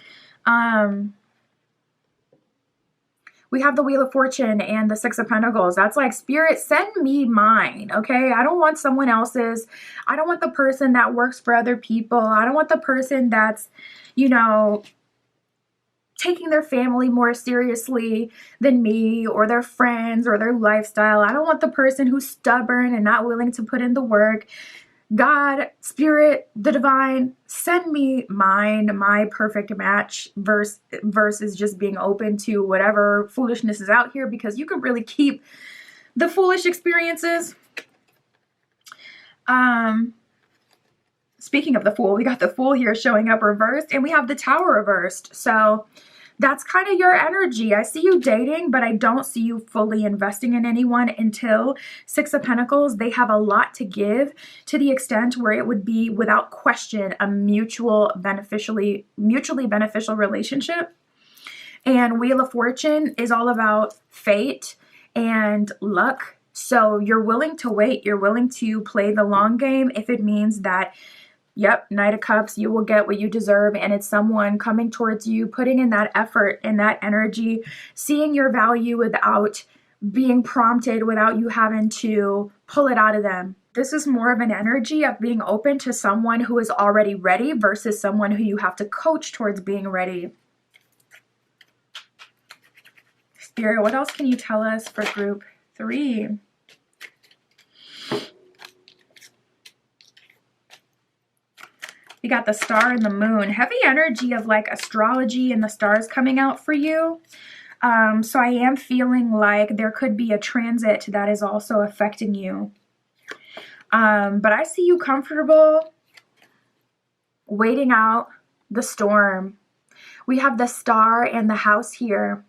We have the Wheel of Fortune and the Six of Pentacles. That's like, Spirit, send me mine, okay? I don't want someone else's. I don't want the person that works for other people. I don't want the person that's, you know, taking their family more seriously than me, or their friends, or their lifestyle. I don't want the person who's stubborn and not willing to put in the work. God, Spirit, the divine, send me mine, my perfect match, versus just being open to whatever foolishness is out here, because you can really keep the foolish experiences. Speaking of the Fool, we got the Fool here showing up reversed, and we have the Tower reversed. So that's kind of your energy. I see you dating, but I don't see you fully investing in anyone until Six of Pentacles. They have a lot to give, to the extent where it would be, without question, a mutually beneficial relationship. And Wheel of Fortune is all about fate and luck. So you're willing to wait. You're willing to play the long game if it means that, yep, Knight of Cups, you will get what you deserve, and it's someone coming towards you, putting in that effort and that energy, seeing your value without being prompted, without you having to pull it out of them. This is more of an energy of being open to someone who is already ready versus someone who you have to coach towards being ready. Spirit, what else can you tell us for group 3? You got the Star and the Moon. Heavy energy of like astrology and the stars coming out for you. So I am feeling like there could be a transit that is also affecting you. But I see you comfortable waiting out the storm. We have the Star and the House here.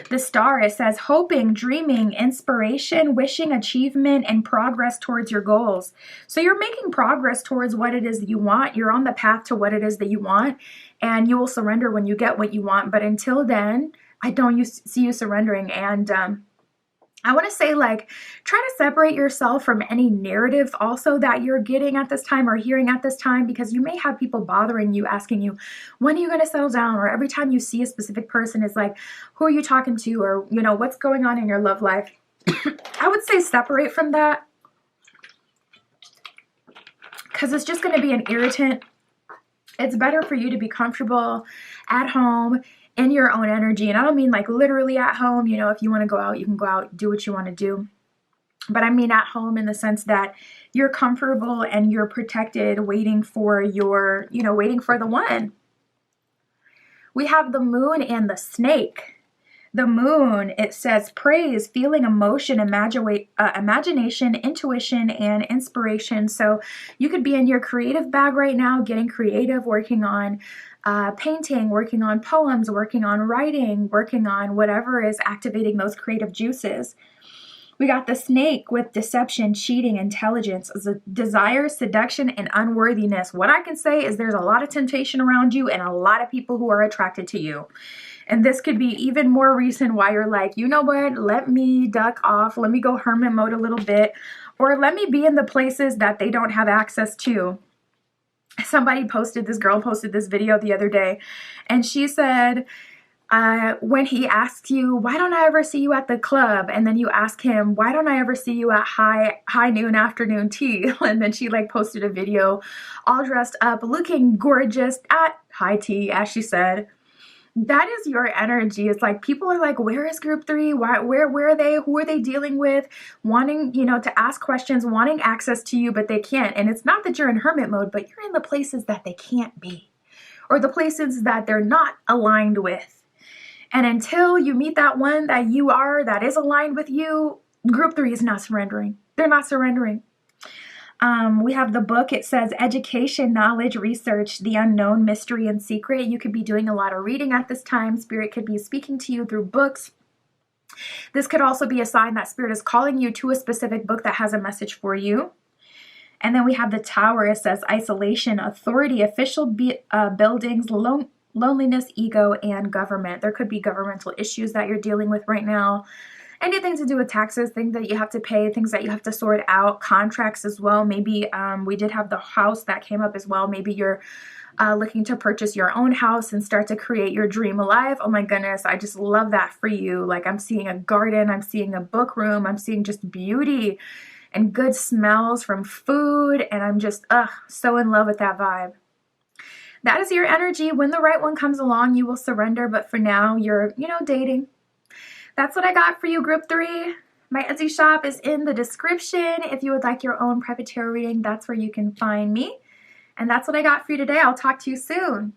The Star, it says hoping, dreaming, inspiration, wishing, achievement, and progress towards your goals. So you're making progress towards what it is that you want. You're on the path to what it is that you want, and you will surrender when you get what you want. But until then, I don't see you surrendering. And I want to say, like, try to separate yourself from any narrative also that you're getting at this time or hearing at this time, because you may have people bothering you, asking you, when are you going to settle down? Or every time you see a specific person, it's like, who are you talking to? Or, you know, what's going on in your love life? I would say separate from that, because it's just going to be an irritant. It's better for you to be comfortable at home in your own energy. And I don't mean like literally at home. You know, if you want to go out, you can go out, do what you want to do. But I mean at home in the sense that you're comfortable and you're protected, waiting for your, you know, waiting for the one. We have the Moon and the Snake. The Moon, it says praise, feeling, emotion, imagination, intuition, and inspiration. So you could be in your creative bag right now, getting creative, working on painting, working on poems, working on writing, working on whatever is activating those creative juices. We got the Snake with deception, cheating, intelligence, desire, seduction, and unworthiness. What I can say is there's a lot of temptation around you and a lot of people who are attracted to you. And this could be even more reason why you're like, you know what, let me duck off, let me go hermit mode a little bit, or let me be in the places that they don't have access to. Somebody posted, this girl posted this video the other day, and she said, when he asks you, why don't I ever see you at the club? And then you ask him, why don't I ever see you at high noon afternoon tea? And then she like posted a video all dressed up, looking gorgeous at high tea, as she said. That is your energy. It's like people are like, where is group 3? Where are they? Who are they dealing with? Wanting, you know, to ask questions, wanting access to you, but they can't. And it's not that you're in hermit mode, but you're in the places that they can't be, or the places that they're not aligned with. And until you meet that one that is aligned with you, group 3 is not surrendering. They're not surrendering. We have the book. It says education, knowledge, research, the unknown, mystery, and secret. You could be doing a lot of reading at this time. Spirit could be speaking to you through books. This could also be a sign that Spirit is calling you to a specific book that has a message for you. And then we have the Tower. It says isolation, authority, official buildings, loneliness, ego, and government. There could be governmental issues that you're dealing with right now. Anything to do with taxes, things that you have to pay, things that you have to sort out, contracts as well. Maybe we did have the House that came up as well. Maybe you're looking to purchase your own house and start to create your dream life. Oh my goodness, I just love that for you. Like, I'm seeing a garden, I'm seeing a book room, I'm seeing just beauty and good smells from food, and I'm just so in love with that vibe. That is your energy. When the right one comes along, you will surrender, but for now, you're, dating. That's what I got for you, group 3. My Etsy shop is in the description. If you would like your own private tarot reading, that's where you can find me. And that's what I got for you today. I'll talk to you soon.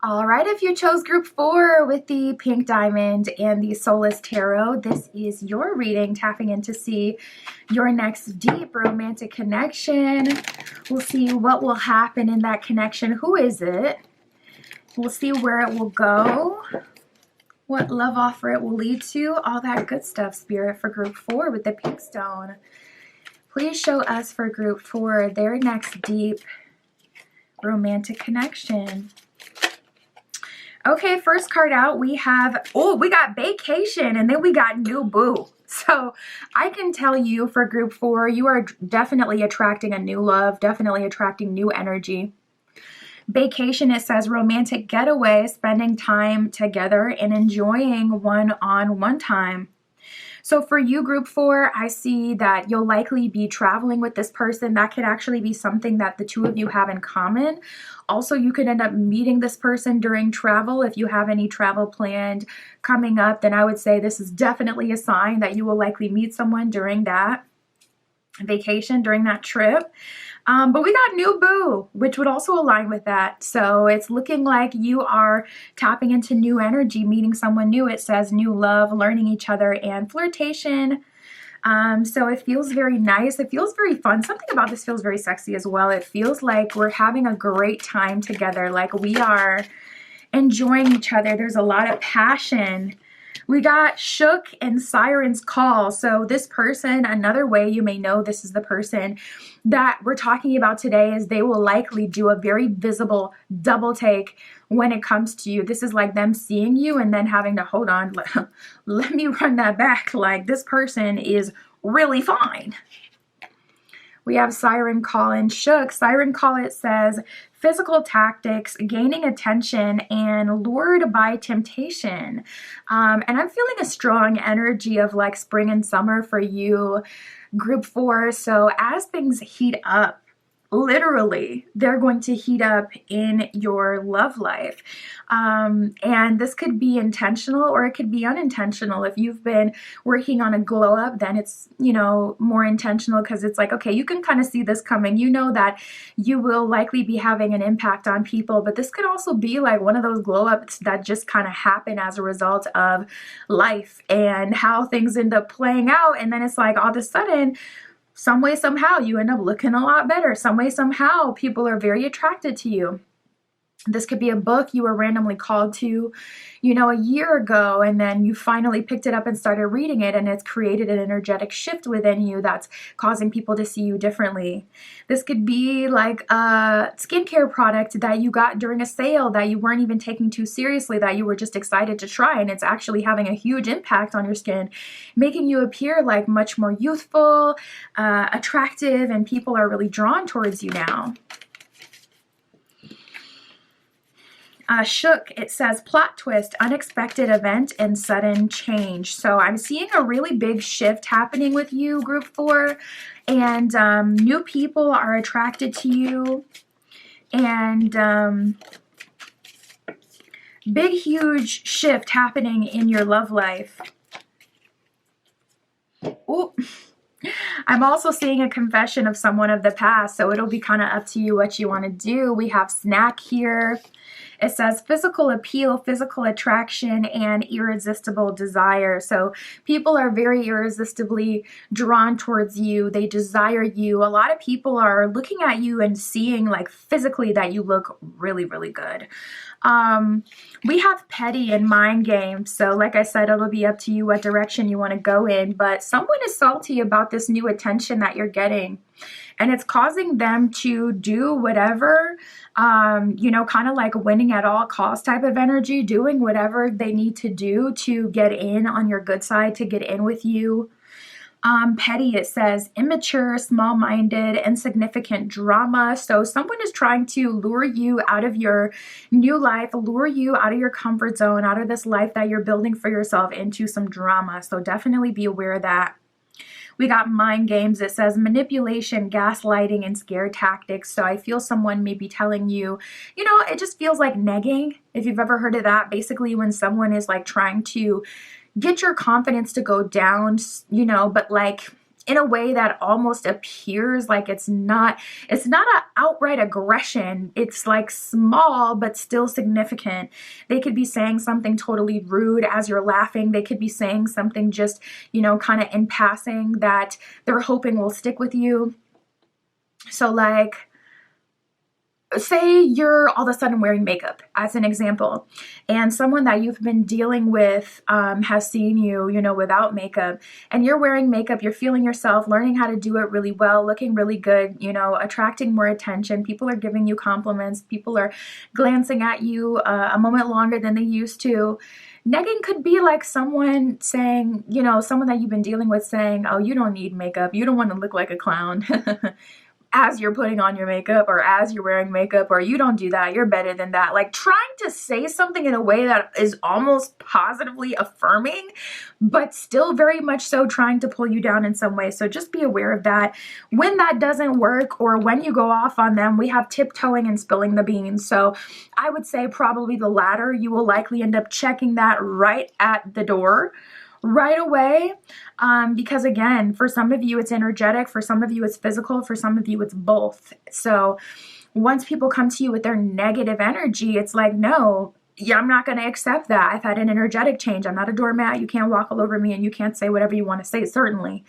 All right, if you chose group 4 with the pink diamond and the Soulless Tarot, this is your reading, tapping in to see your next deep romantic connection. We'll see what will happen in that connection. Who is it? We'll see where it will go, what love offer it will lead to, all that good stuff, Spirit, for group 4 with the pink stone. Please show us for group 4 their next deep romantic connection. Okay, first card out, we got vacation, and then we got new boo. So I can tell you for group 4, you are definitely attracting a new love, definitely attracting new energy. Vacation, it says romantic getaway, spending time together and enjoying one-on-one time. So for you, group 4, I see that you'll likely be traveling with this person. That could actually be something that the two of you have in common. Also, you could end up meeting this person during travel. If you have any travel planned coming up, then I would say this is definitely a sign that you will likely meet someone during that vacation, during that trip. But we got new boo, which would also align with that. So it's looking like you are tapping into new energy, meeting someone new. It says new love, learning each other, and flirtation. So it feels very nice. It feels very fun. Something about this feels very sexy as well. It feels like we're having a great time together. Like we are enjoying each other. There's a lot of passion. We got Shook and Siren's Call. So this person, another way you may know this is the person that we're talking about today, is they will likely do a very visible double take when it comes to you. This is like them seeing you and then having to hold on, let me run that back. Like, this person is really fine. We have Siren Call and Shook. Siren Call, it says physical tactics, gaining attention, and lured by temptation. And I'm feeling a strong energy of like spring and summer for you, group 4. So as things heat up, literally, they're going to heat up in your love life. And this could be intentional or it could be unintentional. If you've been working on a glow up, then it's, more intentional because it's like, okay, you can kind of see this coming. You know that you will likely be having an impact on people, but this could also be like one of those glow ups that just kind of happen as a result of life and how things end up playing out. And then it's like all of a sudden, some way, somehow, you end up looking a lot better. Some way, somehow, people are very attracted to you. This could be a book you were randomly called to, a year ago, and then you finally picked it up and started reading it, and it's created an energetic shift within you that's causing people to see you differently. This could be like a skincare product that you got during a sale that you weren't even taking too seriously, that you were just excited to try, and it's actually having a huge impact on your skin, making you appear like much more youthful, attractive, and people are really drawn towards you now. Shook, it says plot twist, unexpected event, and sudden change. So I'm seeing a really big shift happening with you, group 4, and new people are attracted to you, and big, huge shift happening in your love life. Ooh. I'm also seeing a confession of someone of the past, so it'll be kind of up to you what you want to do. We have Snack here. It says physical appeal, physical attraction, and irresistible desire. So people are very irresistibly drawn towards you. They desire you. A lot of people are looking at you and seeing like physically that you look really, really good. We have petty and mind games. So like I said, it'll be up to you what direction you want to go in. But someone is salty about this new attention that you're getting. And it's causing them to do whatever, kind of like winning at all costs type of energy, doing whatever they need to do to get in on your good side, to get in with you. Petty, it says immature, small-minded, insignificant drama. So someone is trying to lure you out of your new life, lure you out of your comfort zone, out of this life that you're building for yourself into some drama. So definitely be aware of that. We got mind games. It says manipulation, gaslighting, and scare tactics. So I feel someone may be telling you, you know, it just feels like negging. If you've ever heard of that, basically when someone is like trying to get your confidence to go down, you know, but like in a way that almost appears like it's not an outright aggression. It's like small, but still significant. They could be saying something totally rude as you're laughing. They could be saying something just, you know, kind of in passing that they're hoping will stick with you. So like, say you're all of a sudden wearing makeup as an example, and someone that you've been dealing with has seen you, you know, without makeup, and you're wearing makeup, you're feeling yourself, learning how to do it really well, looking really good, you know, attracting more attention. People are giving you compliments. People are glancing at you a moment longer than they used to. Negging could be like someone saying, you know, someone that you've been dealing with saying, oh, you don't need makeup. You don't want to look like a clown. As you're putting on your makeup or as you're wearing makeup, or you don't do that, you're better than that. Like trying to say something in a way that is almost positively affirming, but still very much so trying to pull you down in some way. So just be aware of that. When that doesn't work, or when you go off on them, we have tiptoeing and spilling the beans. So I would say probably the latter. You will likely end up checking that right at the door, right away, because again, for some of you it's energetic, for some of you it's physical, for some of you it's both. So once people come to you with their negative energy, it's like, no, yeah, I'm not going to accept that. I've had an energetic change. I'm not a doormat. You can't walk all over me, and you can't say whatever you want to say, certainly.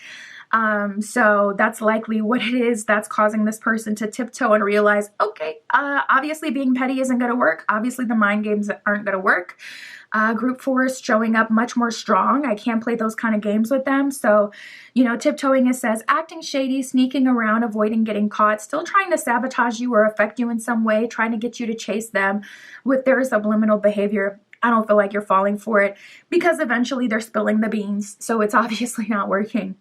So that's likely what it is that's causing this person to tiptoe and realize, okay, obviously being petty isn't going to work. Obviously the mind games aren't going to work. Group 4 is showing up much more strong. I can't play those kind of games with them. So, you know, tiptoeing, it says acting shady, sneaking around, avoiding getting caught, still trying to sabotage you or affect you in some way, trying to get you to chase them with their subliminal behavior. I don't feel like you're falling for it, because eventually they're spilling the beans. So it's obviously not working.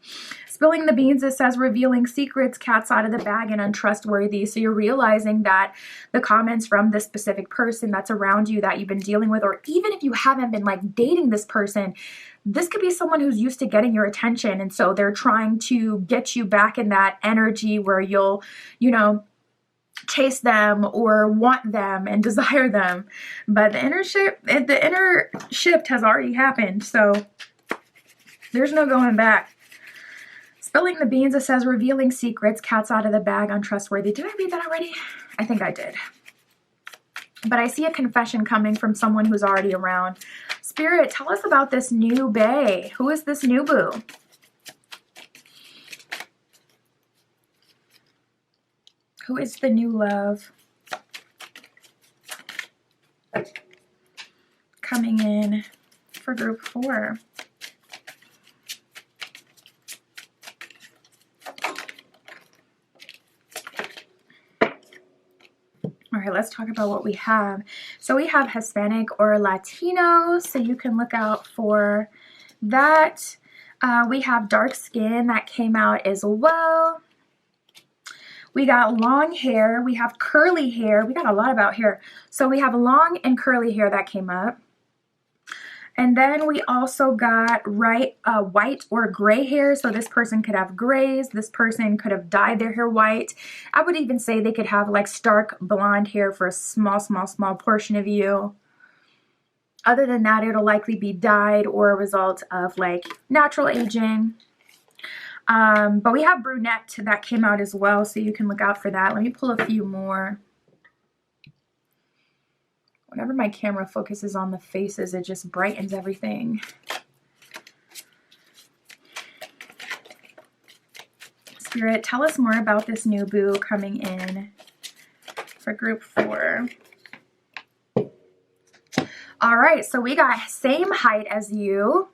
Spilling the beans, it says revealing secrets, cat's out of the bag, and untrustworthy. So you're realizing that the comments from this specific person that's around you that you've been dealing with, or even if you haven't been like dating this person, this could be someone who's used to getting your attention. And so they're trying to get you back in that energy where you'll, you know, chase them or want them and desire them. But the inner shift has already happened. So there's no going back. Spilling the beans, it says revealing secrets, cat's out of the bag, untrustworthy. Did I read that already? I think I did. But I see a confession coming from someone who's already around. Spirit, tell us about this new bae. Who is this new boo? Who is the new love coming in for group 4? All right, let's talk about what we have. So we have Hispanic or Latino, so you can look out for that. We have dark skin that came out as well. We got long hair. We have curly hair. We got a lot about hair. So we have long and curly hair that came up. And then we also got white or gray hair. So this person could have grays. This person could have dyed their hair white. I would even say they could have like stark blonde hair for a small portion of you. Other than that, it'll likely be dyed or a result of like natural aging. But we have brunette that came out as well, so you can look out for that. Let me pull a few more. Whenever my camera focuses on the faces, it just brightens everything. Spirit, tell us more about this new boo coming in for group 4. All right, so we got same height as you.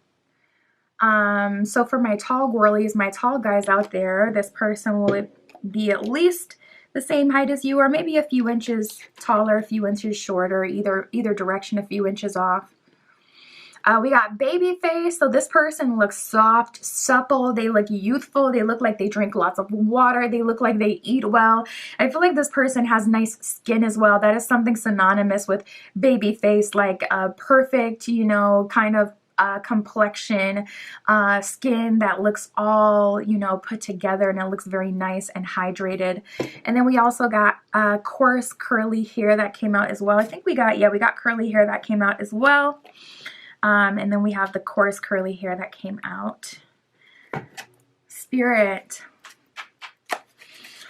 So for my tall girlies, my tall guys out there, this person will be at least the same height as you, or maybe a few inches taller, a few inches shorter, either direction, a few inches off. We got baby face. So this person looks soft, supple. They look youthful. They look like they drink lots of water. They look like they eat well. I feel like this person has nice skin as well. That is something synonymous with baby face, like perfect, you know, kind of complexion, skin that looks all, you know, put together, and it looks very nice and hydrated. And then we also got coarse curly hair that came out as well. I think we got curly hair that came out as well. And then we have the coarse curly hair that came out. Spirit,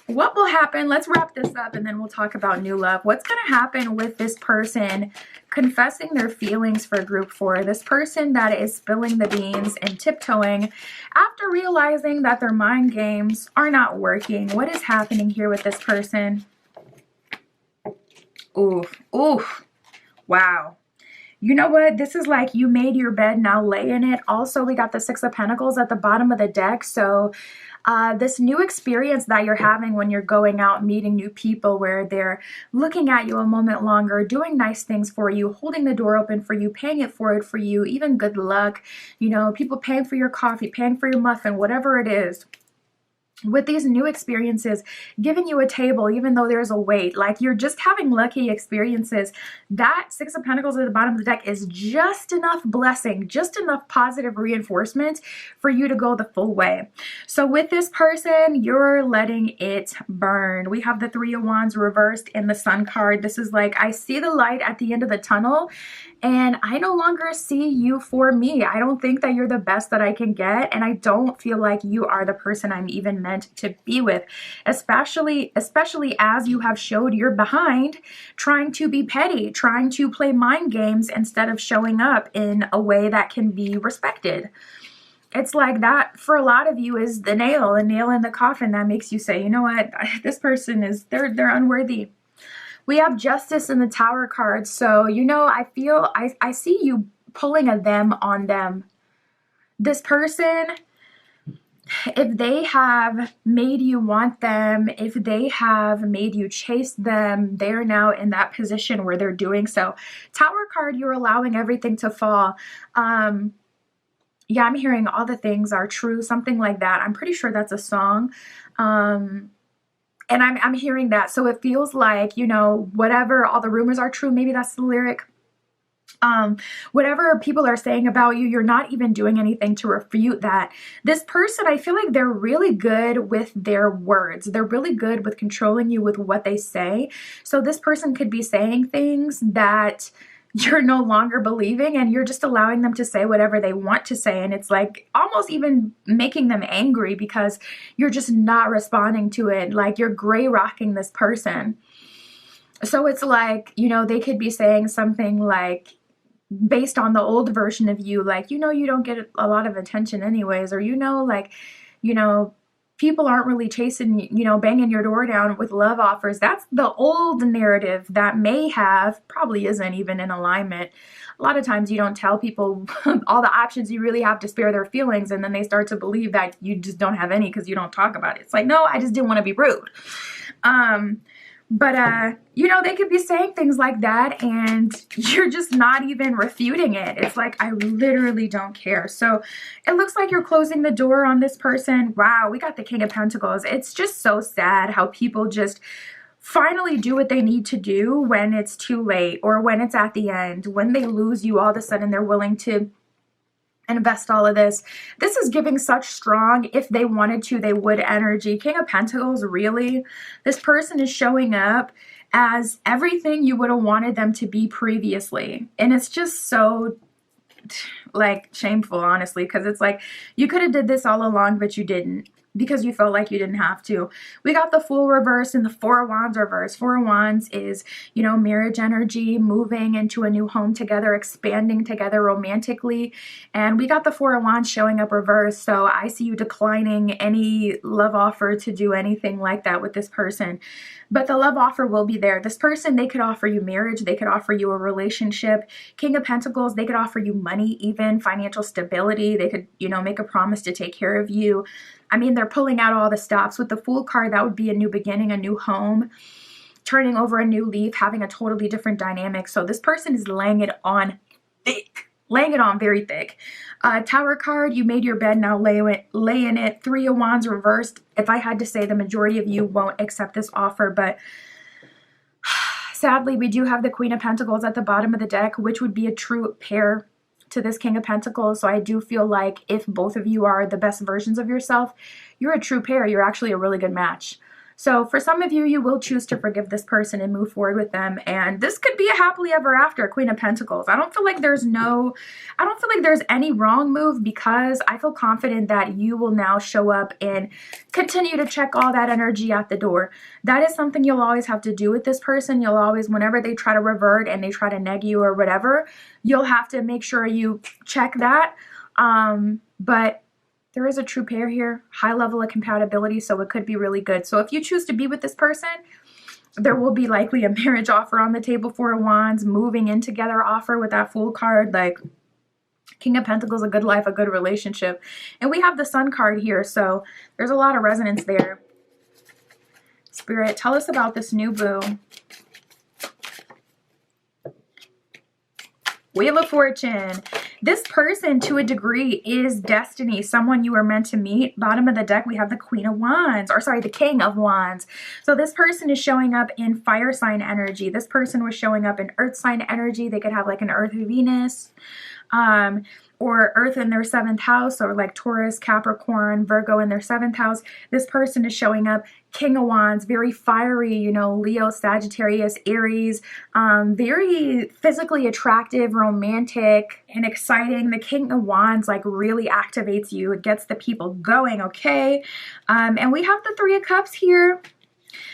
what will happen? Let's wrap this up and then we'll talk about new love. What's going to happen with this person confessing their feelings for group 4? This person that is spilling the beans and tiptoeing after realizing that their mind games are not working. What is happening here with this person? Ooh, ooh, wow. You know what? This is like you made your bed, now lay in it. Also, we got the 6 of Pentacles at the bottom of the deck. So this new experience that you're having when you're going out, meeting new people, where they're looking at you a moment longer, doing nice things for you, holding the door open for you, paying it forward for you, even good luck, you know, people paying for your coffee, paying for your muffin, whatever it is. With these new experiences, giving you a table, even though there's a wait, like you're just having lucky experiences. That 6 of Pentacles at the bottom of the deck is just enough blessing, just enough positive reinforcement for you to go the full way. So with this person, you're letting it burn. We have the 3 of Wands reversed in the Sun card. This is like, I see the light at the end of the tunnel, and I no longer see you for me. I don't think that you're the best that I can get, and I don't feel like you are the person I'm even meant to be with, especially as you have showed you're behind, trying to be petty, trying to play mind games instead of showing up in a way that can be respected. It's like that for a lot of you is the nail in the coffin that makes you say, you know what, this person is, they're unworthy. We have Justice in the Tower card. So, you know, I see you pulling a them on them. This person, if they have made you want them, if they have made you chase them, they're now in that position where they're doing so. Tower card, you're allowing everything to fall. Yeah, I'm hearing all the things are true, something like that. I'm pretty sure that's a song. And I'm hearing that. So it feels like, you know, whatever, all the rumors are true. Maybe that's the lyric. Whatever people are saying about you, you're not even doing anything to refute that. This person, I feel like they're really good with their words. They're really good with controlling you with what they say. So this person could be saying things that you're no longer believing, and you're just allowing them to say whatever they want to say. And it's like almost even making them angry because you're just not responding to it. Like you're gray rocking this person. So it's like, you know, they could be saying something like, based on the old version of you, like, you know, you don't get a lot of attention anyways, or, you know, like, you know, people aren't really chasing, you know, banging your door down with love offers. That's the old narrative that probably isn't even in alignment. A lot of times you don't tell people all the options you really have to spare their feelings, and then they start to believe that you just don't have any because you don't talk about it. It's like, no, I just didn't want to be rude. But, you know, they could be saying things like that and you're just not even refuting it. It's like, I literally don't care. So it looks like you're closing the door on this person. Wow, we got the King of Pentacles. It's just so sad how people just finally do what they need to do when it's too late, or when it's at the end. When they lose you, all of a sudden they're willing to invest all of this. This is giving such strong, if they wanted to, they would energy. King of Pentacles, really? This person is showing up as everything you would have wanted them to be previously. And it's just so, like, shameful, honestly, because it's like, you could have did this all along, but you didn't, because you felt like you didn't have to. We got the Fool reverse and the 4 of Wands reverse. 4 of Wands is, you know, marriage energy, moving into a new home together, expanding together romantically. And we got the 4 of Wands showing up reverse. So I see you declining any love offer to do anything like that with this person. But the love offer will be there. This person, they could offer you marriage. They could offer you a relationship. King of Pentacles, they could offer you money, even financial stability. They could, you know, make a promise to take care of you. I mean, they're pulling out all the stops. With the Fool card, that would be a new beginning, a new home, turning over a new leaf, having a totally different dynamic. So this person is laying it on thick. laying it on very thick. Tower card, you made your bed, now lay in it. Three of Wands reversed. If I had to say, the majority of you won't accept this offer, but sadly, we do have the Queen of Pentacles at the bottom of the deck, which would be a true pair to this King of Pentacles. So I do feel like if both of you are the best versions of yourself, you're a true pair. You're actually a really good match. So for some of you, you will choose to forgive this person and move forward with them. And this could be a happily ever after, Queen of Pentacles. I don't feel like there's any wrong move, because I feel confident that you will now show up and continue to check all that energy at the door. That is something you'll always have to do with this person. You'll always, whenever they try to revert and they try to neg you or whatever, you'll have to make sure you check that. But there is a true pair here, high level of compatibility, so it could be really good. So if you choose to be with this person, there will be likely a marriage offer on the table. Four of Wands, moving in together offer with that Fool card. Like, King of Pentacles, a good life, a good relationship. And we have the Sun card here, so there's a lot of resonance there. Spirit, tell us about this new boo. Wheel of Fortune. This person, to a degree, is destiny, someone you were meant to meet. Bottom of the deck, we have the Queen of Wands, or sorry, the King of Wands. So this person is showing up in fire sign energy. This person was showing up in earth sign energy. They could have like an Earth Venus, or Earth in their 7th house, or like Taurus, Capricorn, Virgo in their 7th house. This person is showing up King of Wands, very fiery, you know, Leo, Sagittarius, Aries, very physically attractive, romantic, and exciting. The King of Wands like really activates you. It gets the people going, okay? And we have the Three of Cups here.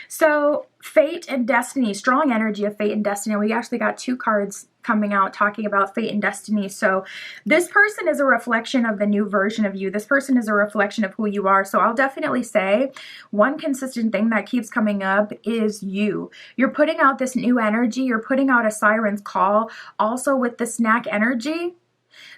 So fate and destiny, strong energy of fate and destiny. We actually got two cards coming out talking about fate and destiny. So this person is a reflection of the new version of you. This person is a reflection of who you are. So I'll definitely say one consistent thing that keeps coming up is you. You're putting out this new energy. You're putting out a siren's call. Also with the snack energy,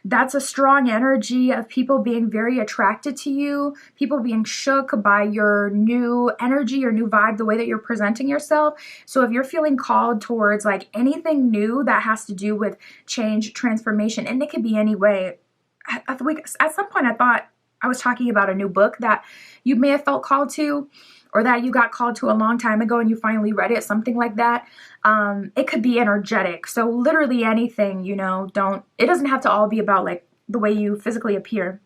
that's a strong energy of people being very attracted to you, people being shook by your new energy, your new vibe, the way that you're presenting yourself. So if you're feeling called towards like anything new that has to do with change, transformation, and it could be any way. At some point I thought I was talking about a new book that you may have felt called to, or that you got called to a long time ago and you finally read it, something like that. It could be energetic. So literally anything, you know, it doesn't have to all be about like the way you physically appear.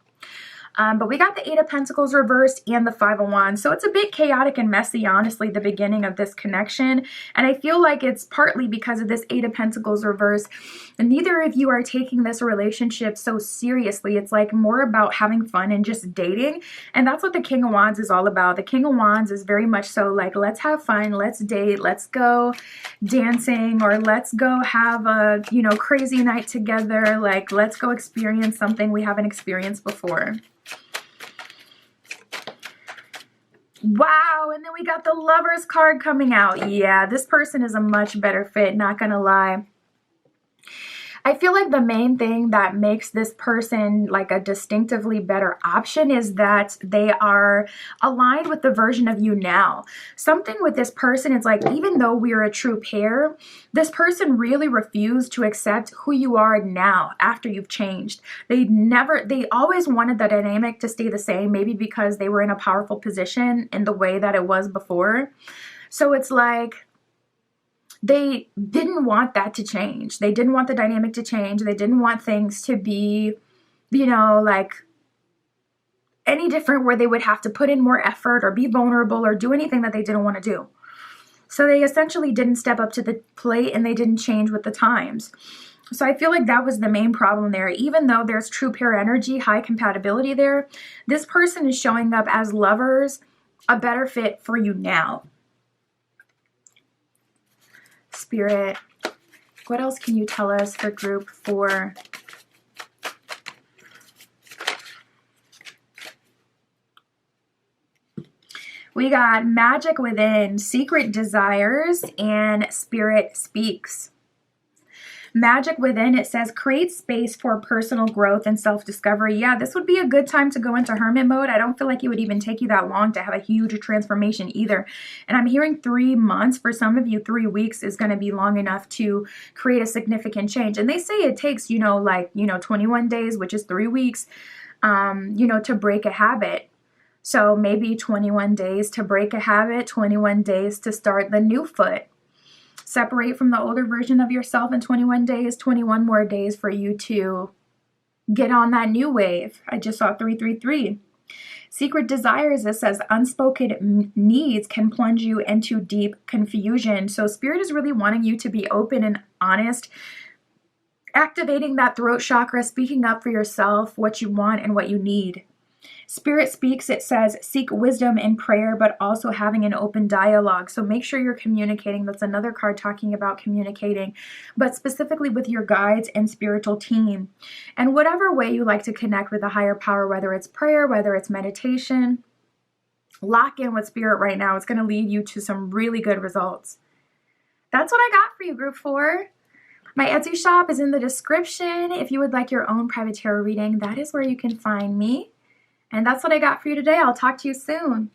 But we got the Eight of Pentacles reversed and the Five of Wands. So it's a bit chaotic and messy, honestly, the beginning of this connection. And I feel like it's partly because of this Eight of Pentacles reversed. And neither of you are taking this relationship so seriously. It's like more about having fun and just dating. And that's what the King of Wands is all about. The King of Wands is very much so like, let's have fun, let's date, let's go dancing, or let's go have a, you know, crazy night together. Like, let's go experience something we haven't experienced before. Wow, and then we got the Lovers card coming out. Yeah, this person is a much better fit, not gonna lie. I feel like the main thing that makes this person like a distinctively better option is that they are aligned with the version of you now. Something with this person, it's like, even though we're a true pair, this person really refused to accept who you are now after you've changed. They always wanted the dynamic to stay the same, maybe because they were in a powerful position in the way that it was before. So it's like, they didn't want that to change. They didn't want the dynamic to change. They didn't want things to be, you know, like any different, where they would have to put in more effort or be vulnerable or do anything that they didn't want to do. So they essentially didn't step up to the plate, and they didn't change with the times. So I feel like that was the main problem there. Even though there's true pair energy, high compatibility there, this person is showing up as lovers, a better fit for you now. Spirit, what else can you tell us for group 4? We got Magic Within, Secret Desires, and Spirit Speaks. Magic within, it says create space for personal growth and self-discovery. Yeah, this would be a good time to go into hermit mode. I don't feel like it would even take you that long to have a huge transformation either. And I'm hearing 3 months. For some of you, 3 weeks is going to be long enough to create a significant change. And they say it takes, 21 days, which is 3 weeks, to break a habit. So maybe 21 days to break a habit, 21 days to start the new foot. Separate from the older version of yourself in 21 days, 21 more days for you to get on that new wave. I just saw 333. Secret desires, it says unspoken needs can plunge you into deep confusion. So Spirit is really wanting you to be open and honest, activating that throat chakra, speaking up for yourself, what you want and what you need. Spirit speaks, it says, seek wisdom in prayer, but also having an open dialogue. So make sure you're communicating. That's another card talking about communicating, but specifically with your guides and spiritual team. And whatever way you like to connect with a higher power, whether it's prayer, whether it's meditation, lock in with Spirit right now. It's going to lead you to some really good results. That's what I got for you, Group 4. My Etsy shop is in the description. If you would like your own private tarot reading, that is where you can find me. And that's what I got for you today. I'll talk to you soon.